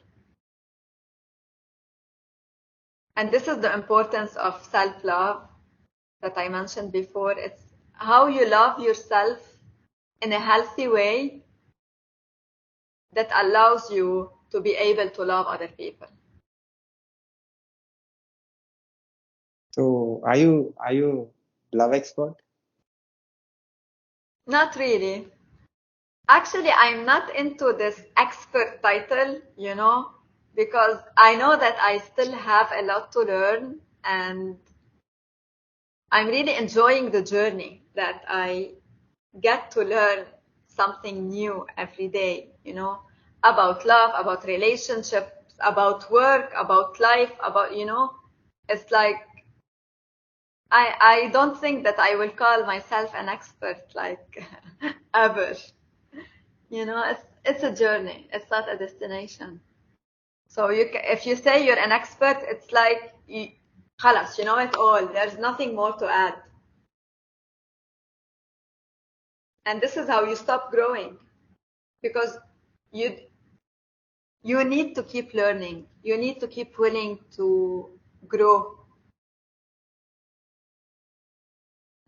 And this is the importance of self-love that I mentioned before. It's how you love yourself in a healthy way that allows you to be able to love other people. So are you love expert? Not really. Actually, I'm not into this expert title, you know, because I know that I still have a lot to learn, and I'm really enjoying the journey that I get to learn something new every day, you know, about love, about relationships, about work, about life, about, you know, it's like I don't think that I will call myself an expert like ever. You know, it's a journey. It's not a destination. So if you say you're an expert, it's like خلاص, you know it all. There's nothing more to add. And this is how you stop growing, because you you need to keep learning. You need to keep willing to grow.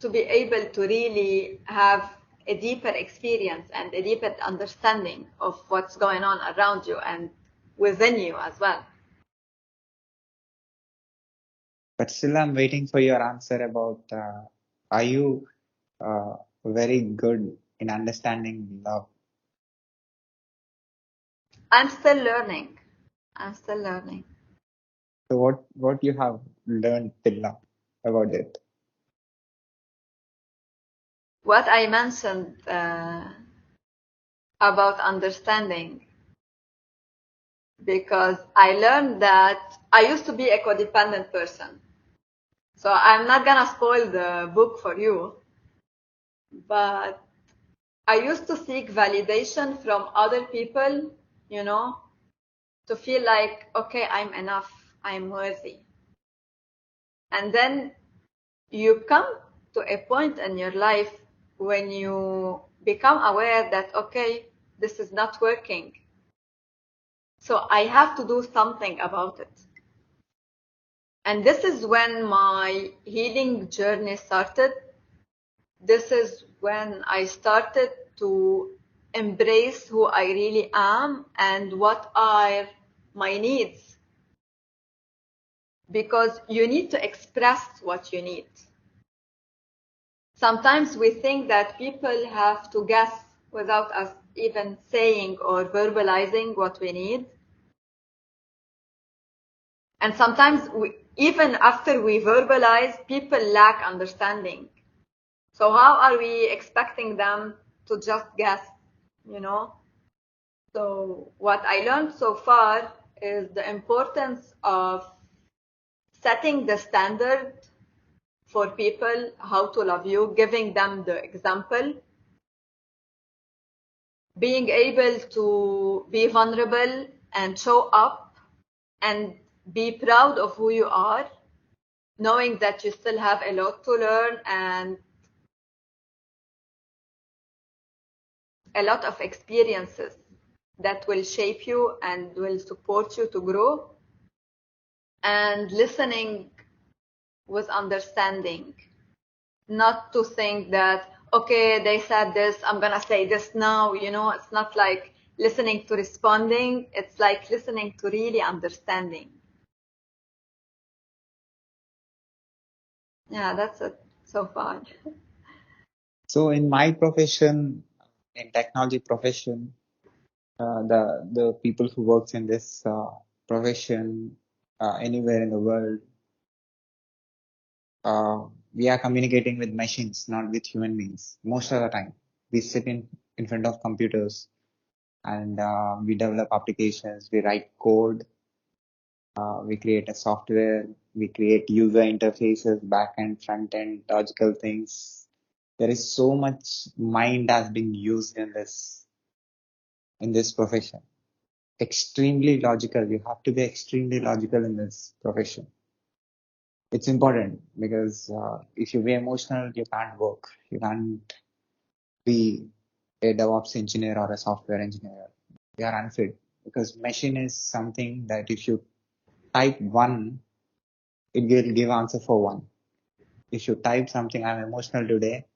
to be able to really have a deeper experience and a deeper understanding of what's going on around you and within you as well. But still, I'm waiting for your answer about are you very good in understanding love? I'm still learning. I'm still learning. So what you have learned till now about it? What I mentioned about understanding, because I learned that I used to be a codependent person. So I'm not gonna spoil the book for you, but I used to seek validation from other people, you know, to feel like, okay, I'm enough, I'm worthy. And then you come to a point in your life when you become aware that, okay, this is not working. So I have to do something about it. And this is when my healing journey started. This is when I started to embrace who I really am and what are my needs. Because you need to express what you need. Sometimes we think that people have to guess without us even saying or verbalizing what we need. And sometimes even after we verbalize, people lack understanding. So how are we expecting them to just guess, you know? So what I learned so far is the importance of setting the standard for people how to love you, giving them the example, being able to be vulnerable and show up and be proud of who you are, knowing that you still have a lot to learn and a lot of experiences that will shape you and will support you to grow, and listening with understanding, not to think that, okay, they said this, I'm gonna say this now, you know. It's not like listening to responding, it's like listening to really understanding. Yeah, that's it so far. So in my profession, in technology profession, the people who works in this profession anywhere in the world, we are communicating with machines, not with human beings. Most of the time, we sit in front of computers and we develop applications, we write code, we create a software, we create user interfaces, back end, front end, logical things. There is so much mind has been used in this profession. Extremely logical. You have to be extremely logical in this profession. It's important because if you be emotional, you can't work. You can't be a DevOps engineer or a software engineer. You are unfit because machine is something that if you type one, it will give answer for one. If you type something, I'm emotional today,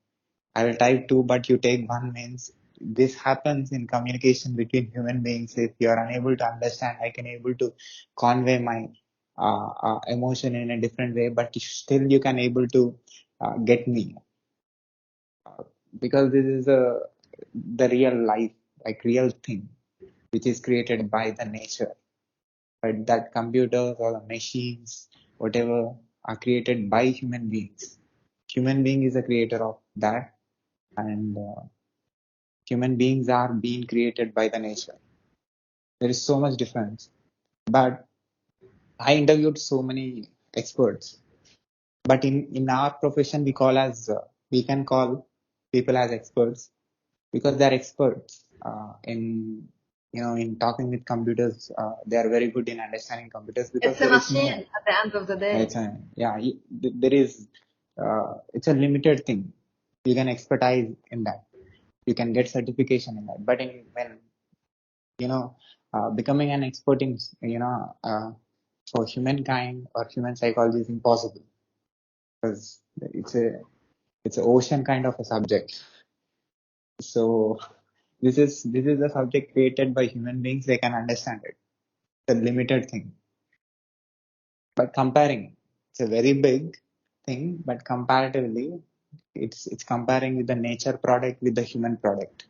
I will type two, but you take one means this happens in communication between human beings. If you are unable to understand, I can able to convey my emotion in a different way, but still you can able to get me because this is the real life, like real thing, which is created by the nature. But that computers or the machines, whatever, are created by human beings. Human being is the creator of that, and human beings are being created by the nature. There is so much difference. But I interviewed so many experts. But in our profession, we can call people as experts because they're experts in in talking with computers. They are very good in understanding computers because It's a there is machine no. at the end of the day. It's there is. It's a limited thing. You can expertise in that. You can get certification in that. But when you know becoming an expert in for humankind or human psychology is impossible because It's an ocean kind of a subject. So this is a subject created by human beings. They can understand it. It's a limited thing. But comparing, it's a very big thing, but comparatively, it's comparing with the nature product with the human product.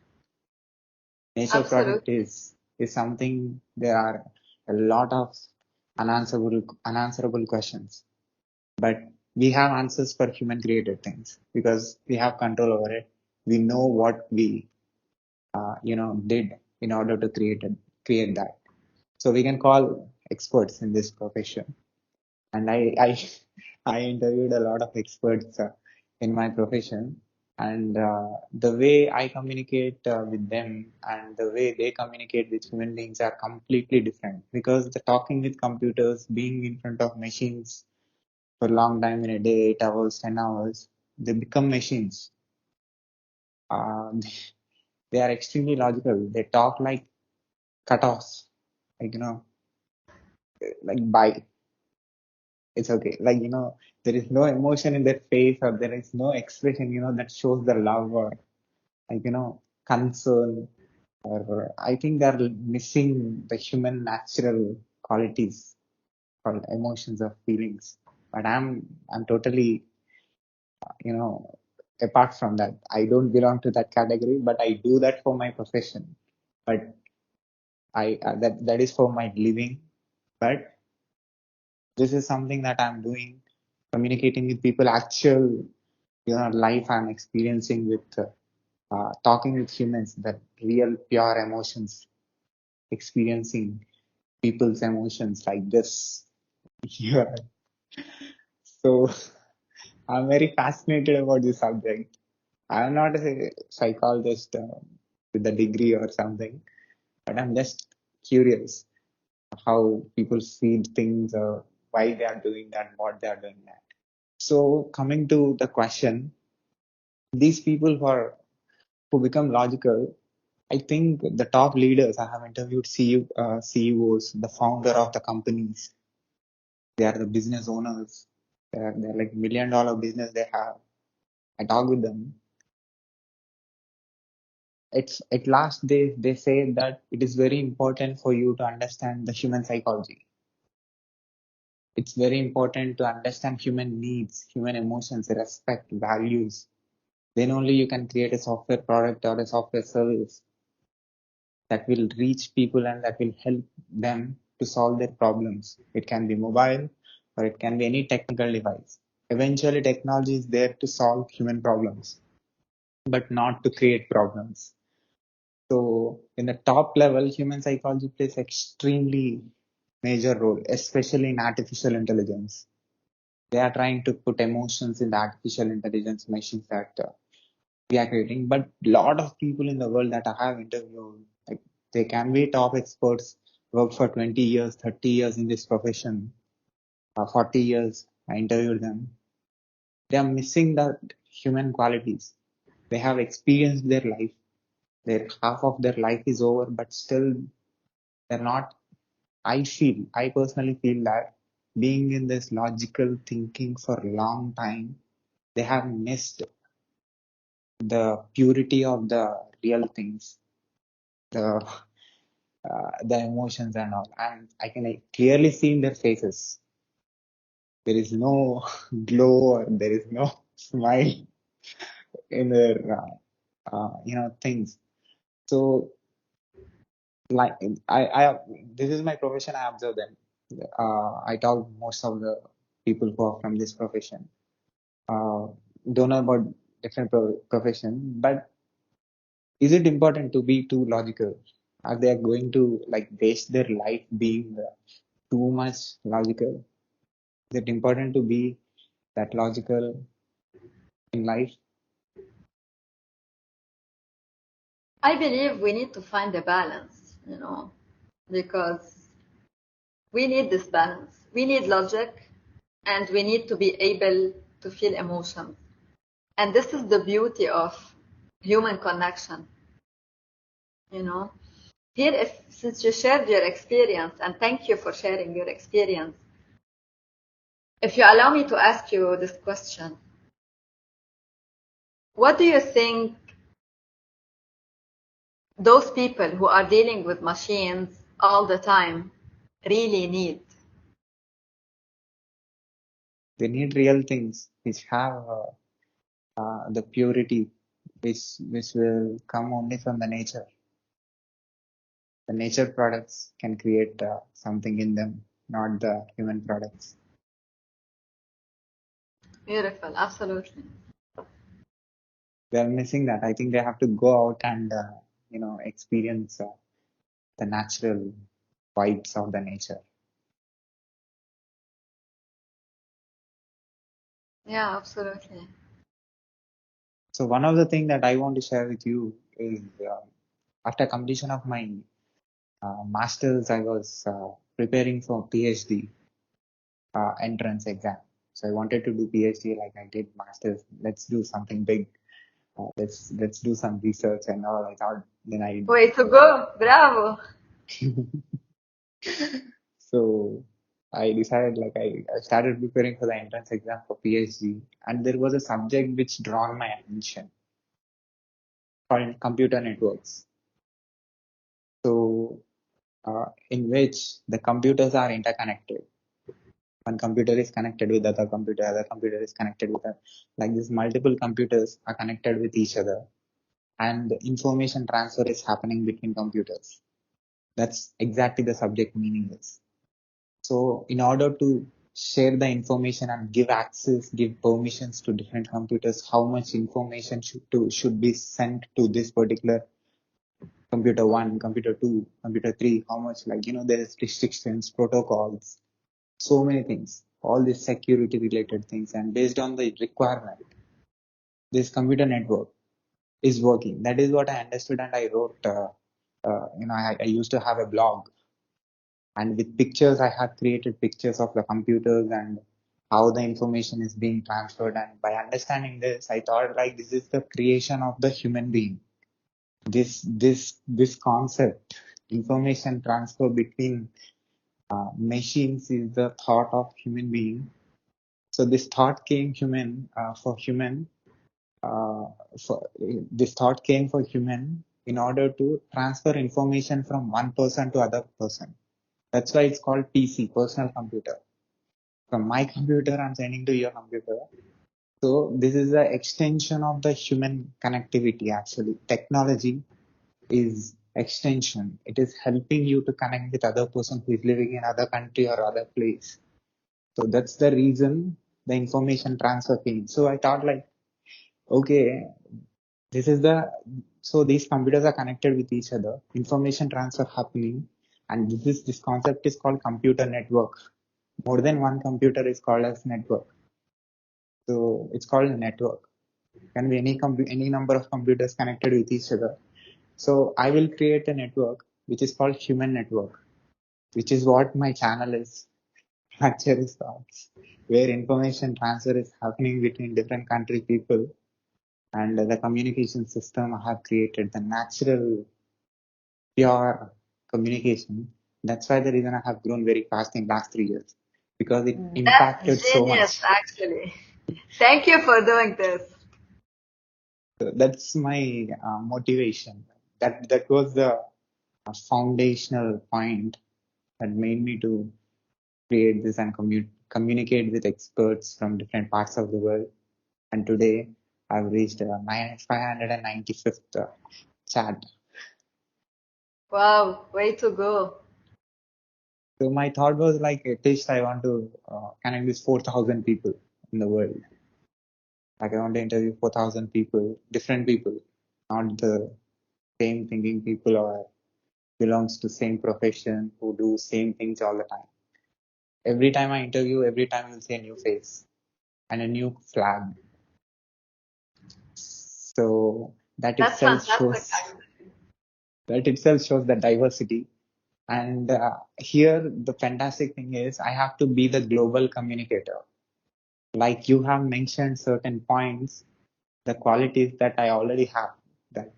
Nature product Absolutely. is something there are a lot of unanswerable questions, but we have answers for human created things because we have control over it. We know what we did in order to create that. So we can call experts in this profession. And I interviewed a lot of experts in my profession, and the way I communicate with them and the way they communicate with human beings are completely different because the talking with computers, being in front of machines for a long time in a day, 8 hours, 10 hours, they become machines. Uh, they are extremely logical. They talk like cutoffs, like like bye. It's okay. Like, there is no emotion in their face or there is no expression, that shows the love or like, concern or I think they're missing the human natural qualities called emotions or feelings. But I'm totally, you know, apart from that. I don't belong to that category, but I do that for my profession. But that is for my living. But this is something that I'm doing, communicating with people, actual life I'm experiencing with talking with humans, that real pure emotions, experiencing people's emotions like this. Yeah. So I'm very fascinated about this subject. I'm not a psychologist with a degree or something, but I'm just curious how people see things, why they are doing that, what they are doing that. So coming to the question, these people who become logical, I think the top leaders I have interviewed, CEOs, the founder of the companies, they are the business owners. They're like $1 million business they have. I talk with them. It's at last they say that it is very important for you to understand the human psychology. It's very important to understand human needs, human emotions, respect, values. Then only you can create a software product or a software service that will reach people and that will help them to solve their problems. It can be mobile or it can be any technical device. Eventually, technology is there to solve human problems, but not to create problems. So, in the top level, human psychology plays extremely major role, especially in artificial intelligence. They are trying to put emotions in the artificial intelligence machines that we are creating. But a lot of people in the world that I have interviewed, like they can be top experts, work for 20 years, 30 years in this profession, 40 years. I interviewed them. They are missing the human qualities. They have experienced their life. Their half of their life is over, but still they're not. I personally feel that being in this logical thinking for a long time, they have missed the purity of the real things, the the emotions and all. And I can clearly see in their faces there is no glow or there is no smile in their things. So like I this is my profession. I observe them. I talk most of the people who are from this profession. Uh, don't know about different profession, but is it important to be too logical? Are they going to like waste their life being too much logical? Is it important to be that logical in life? I believe we need to find a balance, because we need this balance. We need logic and we need to be able to feel emotions. And this is the beauty of human connection, you know. Here, since you shared your experience, and thank you for sharing your experience, if you allow me to ask you this question, What do you think those people who are dealing with machines all the time really need? They need real things which have the purity, which will come only from the nature. The nature products can create something in them, not the human products. Beautiful, absolutely. They're missing that. I think they have to go out and experience the natural vibes of the nature. Yeah, absolutely. So one of the things that I want to share with you is after completion of my master's, I was preparing for PhD entrance exam. So I wanted to do PhD like I did master's. Let's do something big. Let's do some research and all. I thought then Way to go, bravo. so I decided like I started preparing for the entrance exam for PhD, and there was a subject which drawn my attention called computer networks. So in which the computers are interconnected. One computer is connected with other computer is connected with like this multiple computers are connected with each other, and the information transfer is happening between computers. That's exactly the subject meaning is. So in order to share the information and give access, give permissions to different computers, how much information should be sent to this particular computer one, computer two, computer three, how much there is restrictions, protocols, so many things, all these security related things, and based on the requirement, this computer network is working. That is what I understood, and I wrote. I used to have a blog, and with pictures, I had created pictures of the computers and how the information is being transferred. And by understanding this, I thought like this is the creation of the human being. This concept, information transfer between machines, is the thought of human being. So this thought came human for human. For this thought came for human in order to transfer information from one person to other person. That's why it's called PC, personal computer. From my computer, I'm sending to your computer. So this is the extension of the human connectivity. Actually, technology is extension. It is helping you to connect with other person who is living in other country or other place. So that's the reason the information transfer came. So I thought like, okay, this is so these computers are connected with each other, information transfer happening, and this concept is called computer network. More than one computer is called as network. So it's called a network. Can be any number of computers connected with each other. So I will create a network which is called human network, which is what my channel is. Actually starts where information transfer is happening between different country people, and the communication system I have created, the natural, pure communication. That's why the reason I have grown very fast in last 3 years, because it impacted That's so genius, much. actually. Thank you for doing this. So that's my motivation. That was the foundational point that made me to create this and communicate with experts from different parts of the world. And today I've reached 595th chat. Wow, way to go. So my thought was like, at least I want to connect with 4,000 people in the world. Like I want to interview 4,000 people, different people, not the same thinking people or belongs to same profession who do same things all the time. Every time I interview, every time you'll see a new face and a new flag. So That's fantastic, actually. that itself shows the diversity. And here the fantastic thing is I have to be the global communicator. Like you have mentioned certain points, the qualities that I already have. That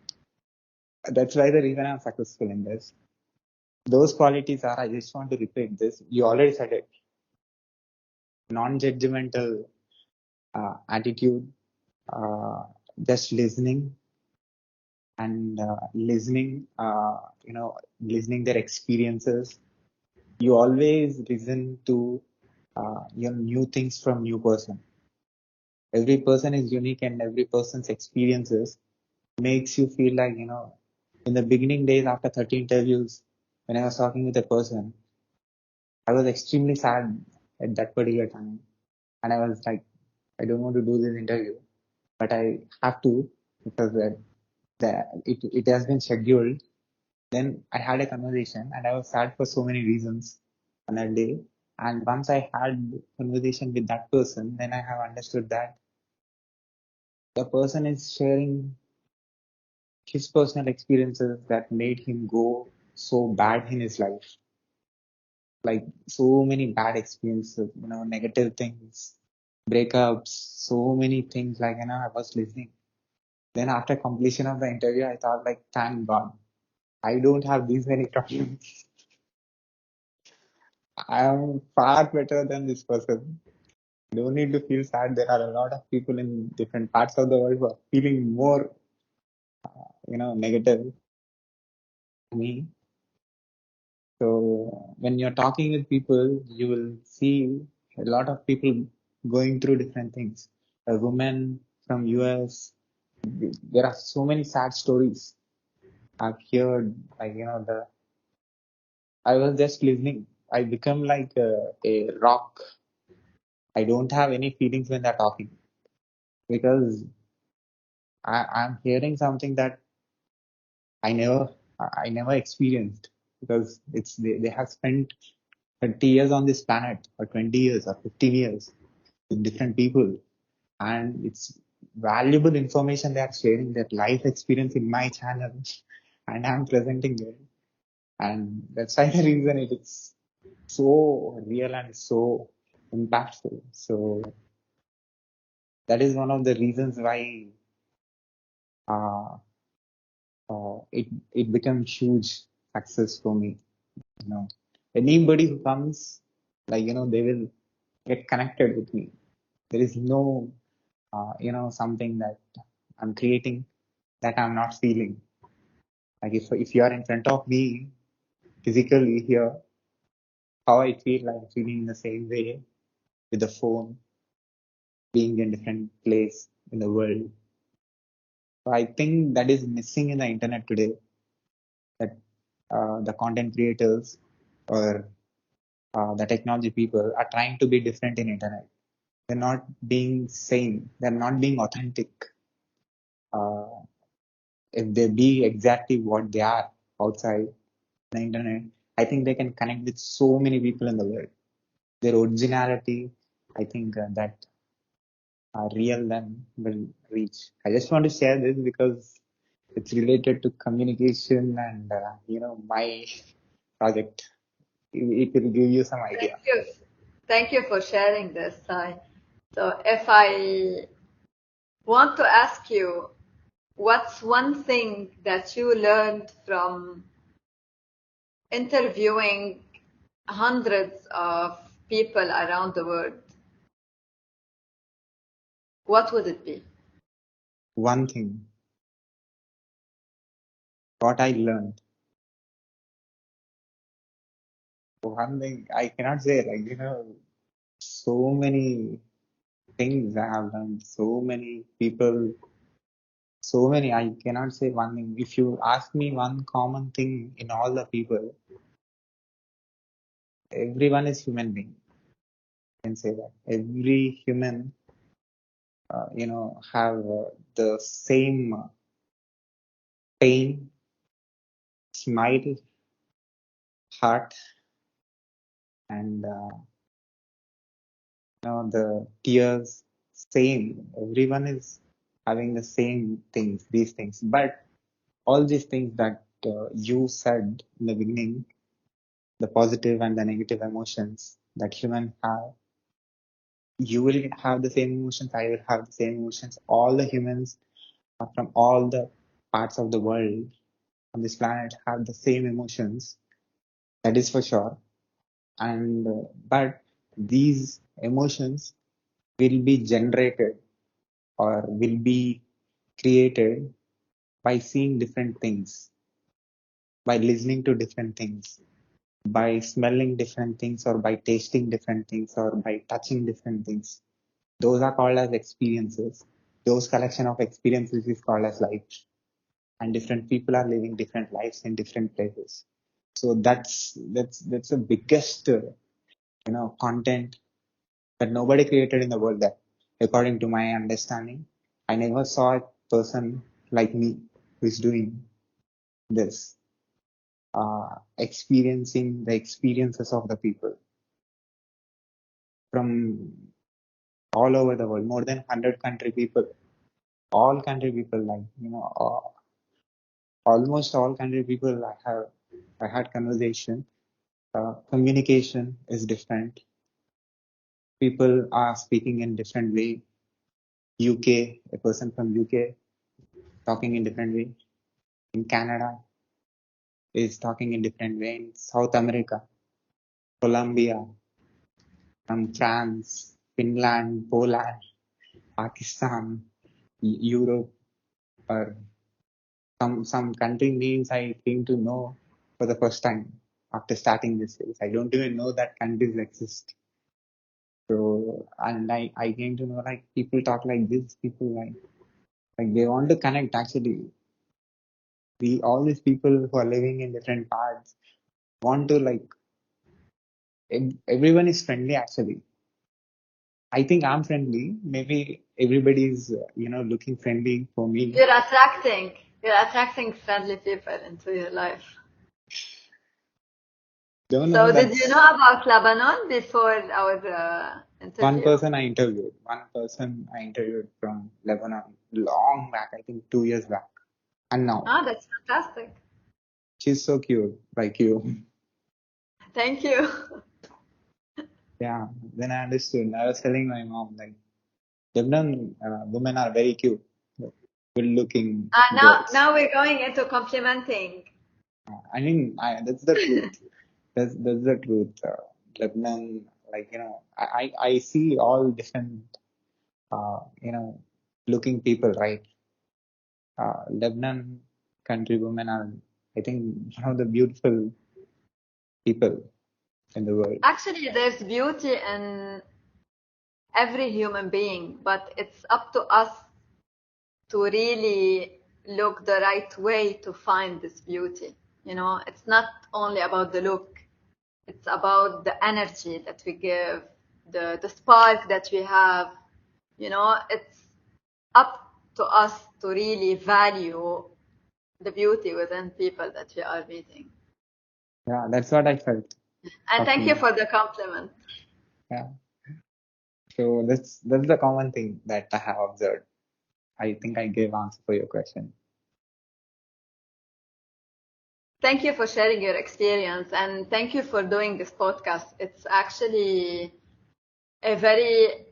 that's why the reason I'm successful in this. Those qualities are, I just want to repeat this. You already said it. Non-judgmental attitude, uh, just listening and listening their experiences. You always listen to new things from new person. Every person is unique, and every person's experiences makes you feel like, in the beginning days after 30 interviews, when I was talking with a person, I was extremely sad at that particular time. And I was like, I don't want to do this interview, but I have to because it has been scheduled. Then I had a conversation and I was sad for so many reasons on that day. And once I had conversation with that person, then I have understood that the person is sharing his personal experiences that made him go so bad in his life. Like so many bad experiences, negative things, breakups, so many things. Like, I was listening. Then after completion of the interview, I thought like, thank God, I don't have these many problems. I am far better than this person. Don't need to feel sad. There are a lot of people in different parts of the world who are feeling more, negative than me. So when you're talking with people, you will see a lot of people going through different things. A woman from US, there are so many sad stories I've heard. Like, I was just listening. I become like a rock. I don't have any feelings when they're talking because I'm hearing something that I never I never experienced because they have spent 30 years on this planet or 20 years or 15 years with different people, and it's valuable information they are sharing their life experience in my channel and I'm presenting it, and that's why the reason it is so real and so impactful. So that is one of the reasons why uh, it becomes huge success for me. You know, anybody who comes, like, they will get connected with me. There is no, something that I'm creating that I'm not feeling. Like if you are in front of me physically here, how I feel, I'm feeling in the same way with the phone being in different place in the world. So I think that is missing in the internet today. That the content creators or the technology people are trying to be different in internet. They're not being same. They're not being authentic. Uh, if they be exactly what they are outside the internet, I think they can connect with so many people in the world. Their originality, I think that real them will reach. I just want to share this because it's related to communication and my project. It will give you some Thank idea. you. Thank you for sharing this, Sai. So if I want to ask you, what's one thing that you learned from interviewing hundreds of people around the world? What would it be? One thing, what I learned. One thing I cannot say, like, so many things I have learned, so many people, so many. I cannot say one thing. If you ask me one common thing in all the people, everyone is human being. I can say that every human, have the same pain, smile, heart, and the tears. Same. Everyone is having the same things, these things. But all these things that you said in the beginning, the positive and the negative emotions that human have, you will have the same emotions, I will have the same emotions. All the humans from all the parts of the world on this planet have the same emotions. That is for sure. And but these emotions will be generated or will be created by seeing different things, by listening to different things, by smelling different things, or by tasting different things, or by touching different things. Those are called as experiences. Those collection of experiences is called as life. And different people are living different lives in different places. So that's the biggest content that nobody created in the world, that according to my understanding, I never saw a person like me who is doing this, experiencing the experiences of the people from all over the world, more than 100 country people, all country people, like, almost all country people I had conversation. Communication is different. People are speaking in different way. UK, a person from UK talking in different way. In Canada is talking in different way. In South America, Colombia, from France, Finland, Poland, Pakistan, Europe, or some country names I came to know for the first time after starting this series. I don't even know that countries exist. So, and I came to know, like, people talk like this, people like they want to connect actually. All these people who are living in different parts want to, like, everyone is friendly actually. I think I'm friendly. Maybe everybody's, looking friendly for me. You're attracting friendly people into your life. Don't know. So did you That's know about Lebanon before our one interview? person I interviewed. One person I interviewed from Lebanon long back. I think 2 years back. And now Oh, that's fantastic. she's so cute, like you. Thank you. Yeah. Then I understood. I was telling my mom, like, Lebanon women are very cute, good-looking Now, girls. now we're going into complimenting. I mean, that's the truth. That's the truth. Lebanon, like, I see all different, uh, you know, looking people, right? Lebanon country women are, I think, one of the beautiful people in the world. Actually, there's beauty in every human being, but it's up to us to really look the right way to find this beauty. It's not only about the look, it's about the energy that we give, the spark that we have. It's up to us to really value the beauty within people that we are meeting. Yeah, that's what I felt And of thank you you. for the compliment. Yeah. So that's the common thing that I have observed. I think I gave answer for your question. Thank you for sharing your experience, and thank you for doing this podcast. It's actually a very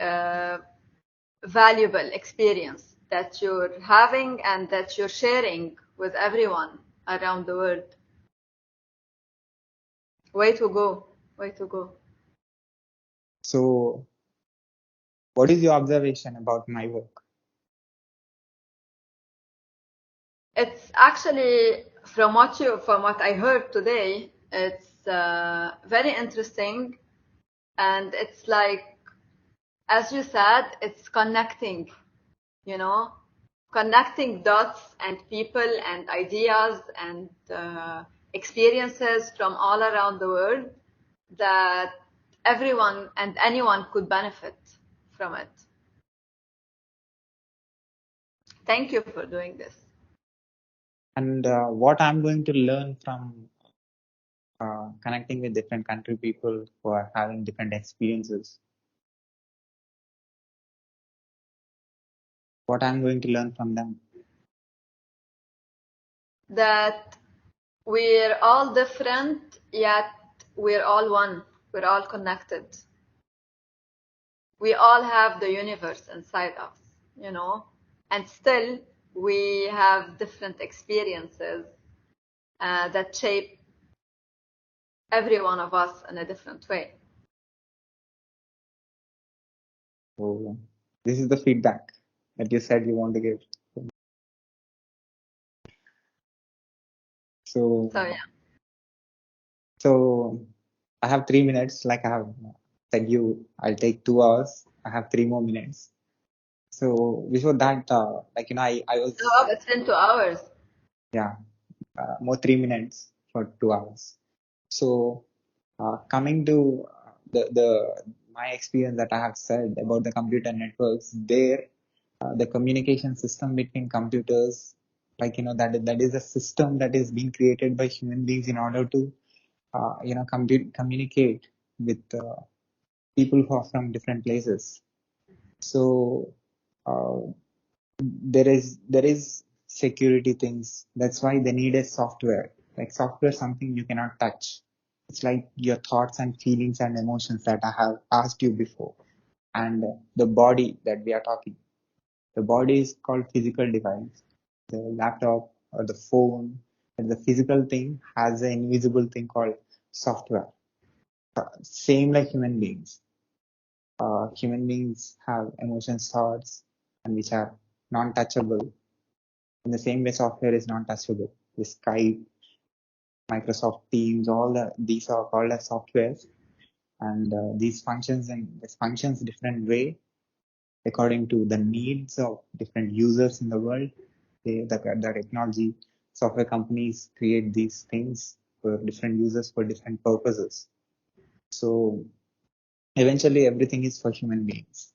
valuable experience that you're having and that you're sharing with everyone around the world. Way to go. Way to go. So, what is your observation about my work? It's actually from what I heard today, it's very interesting, and it's like, as you said, it's you know, connecting dots and people and ideas and experiences from all around the world that everyone and anyone could benefit from it. Thank you for doing this. And what I'm going to learn from connecting with different country people who are having different experiences. What I'm going to learn from them. That we're all different, yet we're all one. We're all connected. We all have the universe inside us, and still we have different experiences that shape every one of us in a different way. So this is the feedback that you said you want to give. So, So yeah. so I have 3 minutes. Like I have said you, I'll take 2 hours. I have 3 more minutes. So before that, I was, Oh, it's been 2 hours. yeah, more 3 minutes for 2 hours. So coming to the my experience that I have said about the computer networks, there the communication system between computers, that is a system that is being created by human beings in order to communicate with people who are from different places. So uh, there is security things. That's why they need a software. Like software, something you cannot touch. It's like your thoughts and feelings and emotions that I have asked you before, and the body that we are talking. The body is called physical device. The laptop or the phone, and the physical thing has an invisible thing called software. Same like human beings. Human beings have emotions, thoughts, and which are non-touchable. In the same way, software is non-touchable. The Skype, Microsoft Teams, these are called as softwares, and this functions different way according to the needs of different users in the world. The technology software companies create these things for different users for different purposes. So eventually, everything is for human beings,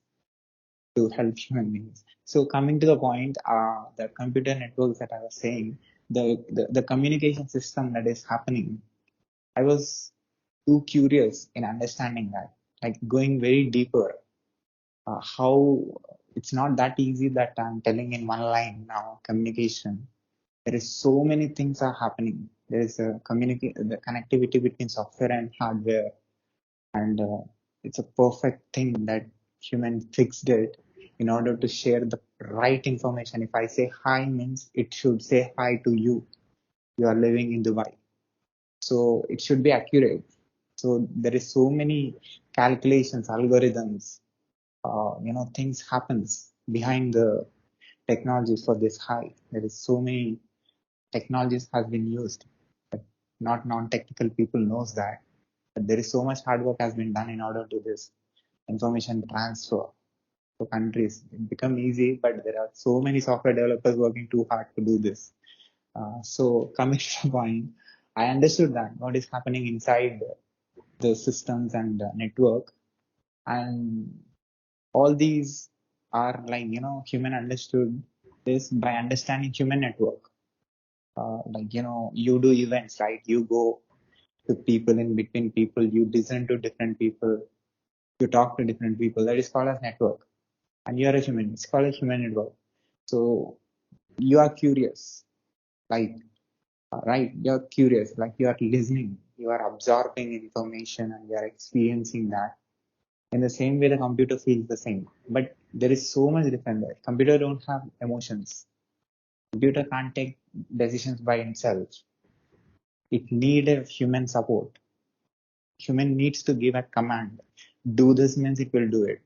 to help human beings. So coming to the point, the computer networks that I was saying, the communication system that is happening, I was too curious in understanding that, like going very deeper, how it's not that easy that I'm telling in one line now, communication. There is so many things are happening. There is the connectivity between software and hardware, and it's a perfect thing that human fixed it in order to share the right information. If I say hi means it should say hi to you. You are living in Dubai, so it should be accurate. So there is so many calculations, algorithms, things happens behind the technology for this hi. There is so many technologies has been used, but not non-technical people knows that. But there is so much hard work has been done in order to this information transfer to countries. It become easy, but there are so many software developers working too hard to do this. So coming to the point, I understood that what is happening inside the systems and the network, and all these are like human understood this by understanding human network. You do events, right? You go to people, in between people, you listen to different people, you talk to different people. That is called as network, and you are a human. It's called a human network. So you are curious, like right? You're curious, like you are listening, you are absorbing information, and you are experiencing that. In the same way, the computer feels the same, but there is so much different there. Computer don't have emotions. Computer can't take decisions by itself. It need a human support. Human needs to give a command. Do this means it will do it.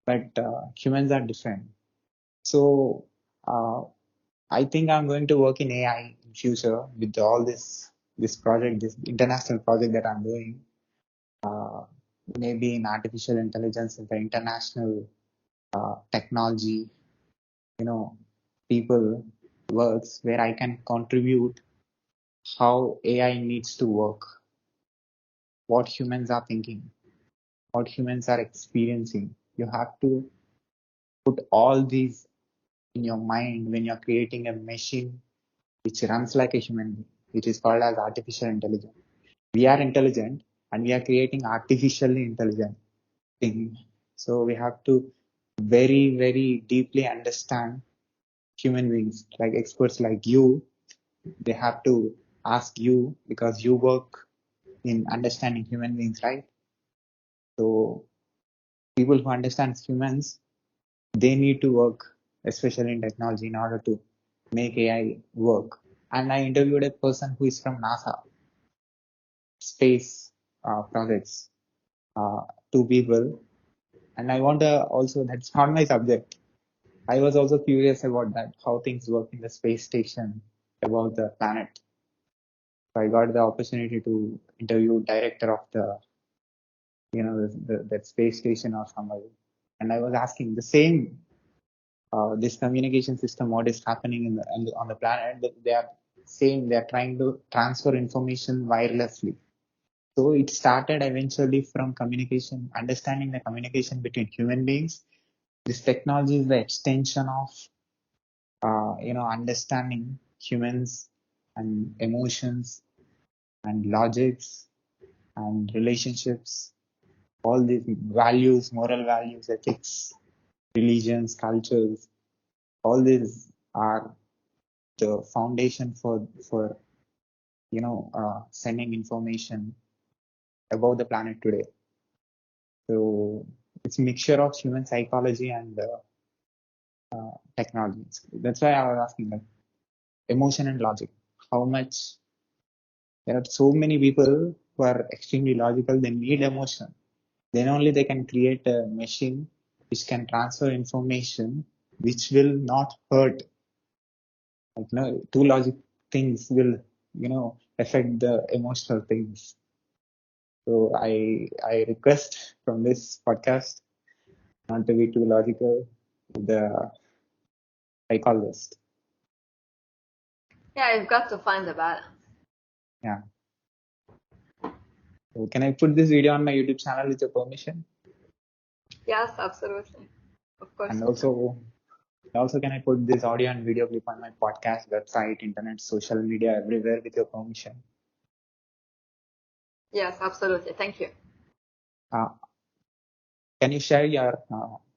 But humans are different. So uh, I think I'm going to work in AI in future with all this project, this international project that I'm doing. Uh, Maybe in artificial intelligence, in the international technology, you know, people works where I can contribute how AI needs to work, what humans are thinking, what humans are experiencing. You have to put all these in your mind when you're creating a machine which runs like a human being, which is called as artificial intelligence. We are intelligent and we are creating artificially intelligent thing. So we have to very, very deeply understand human beings, like experts like you. They have to ask you because you work in understanding human beings, right? So people who understand humans, they need to work, especially in technology, in order to make AI work. And I interviewed a person who is from NASA, space projects, uh, two people. And I wonder also, that's not my subject. I was also curious about that, how things work in the space station, about the planet. So I got the opportunity to interview director of the, that space station or somewhere. And I was asking the same, this communication system, what is happening on the planet, they are saying they are trying to transfer information wirelessly. So it started eventually from communication, understanding the communication between human beings. This technology is the extension of, understanding humans and emotions and logics and relationships, all these values, moral values, ethics, religions, cultures, all these are the foundation for sending information about the planet today. So it's a mixture of human psychology and technology. That's why I was asking, like, emotion and logic. How much there are so many people who are extremely logical. They need emotion. Then only they can create a machine which can transfer information which will not hurt. Like, two logic things will, affect the emotional things. So I request from this podcast not to be too logical. The psychologist. Yeah, you've got to find the balance. Yeah. So can I put this video on my YouTube channel with your permission? Yes, absolutely. Of course And you can. also can I put this audio and video clip on my podcast, website, internet, social media, everywhere with your permission? Yes, absolutely. Thank you. Uh, can you share your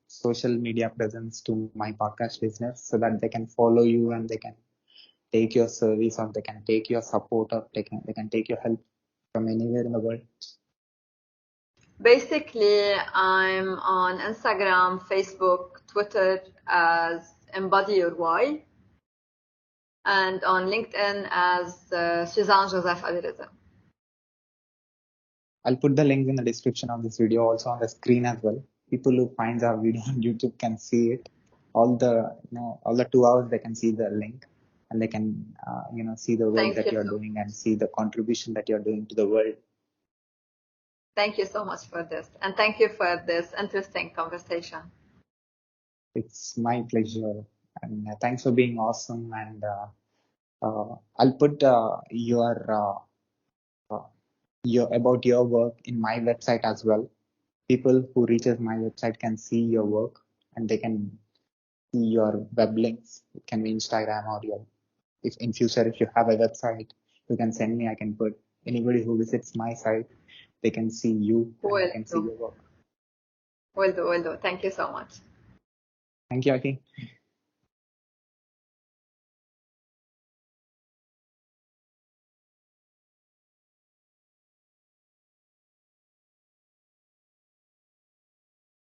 social media presence to my podcast listeners so that they can follow you and they can take your service or they can take your support or they can take your help from anywhere in the world? Basically, I'm on Instagram, Facebook, Twitter as Embody Your Why, and on LinkedIn as Suzanne AbiRizk. I'll put the links in the description of this video, also on the screen as well. People who find our video on YouTube can see it. All the 2 hours they can see the link and they can, see the work Thank that you. you're doing and see the contribution that you're doing to the world. Thank you so much for this. And thank you for this interesting conversation. It's my pleasure. And thanks for being awesome. And I'll put about your work in my website as well. People who reaches my website can see your work and they can see your web links. It can be Instagram or if in future, if you have a website, you can send me. I can put anybody who visits my site, they can see you and they Will can see do. your work. Will do. Will do. Thank you so much. Thank you, Aki.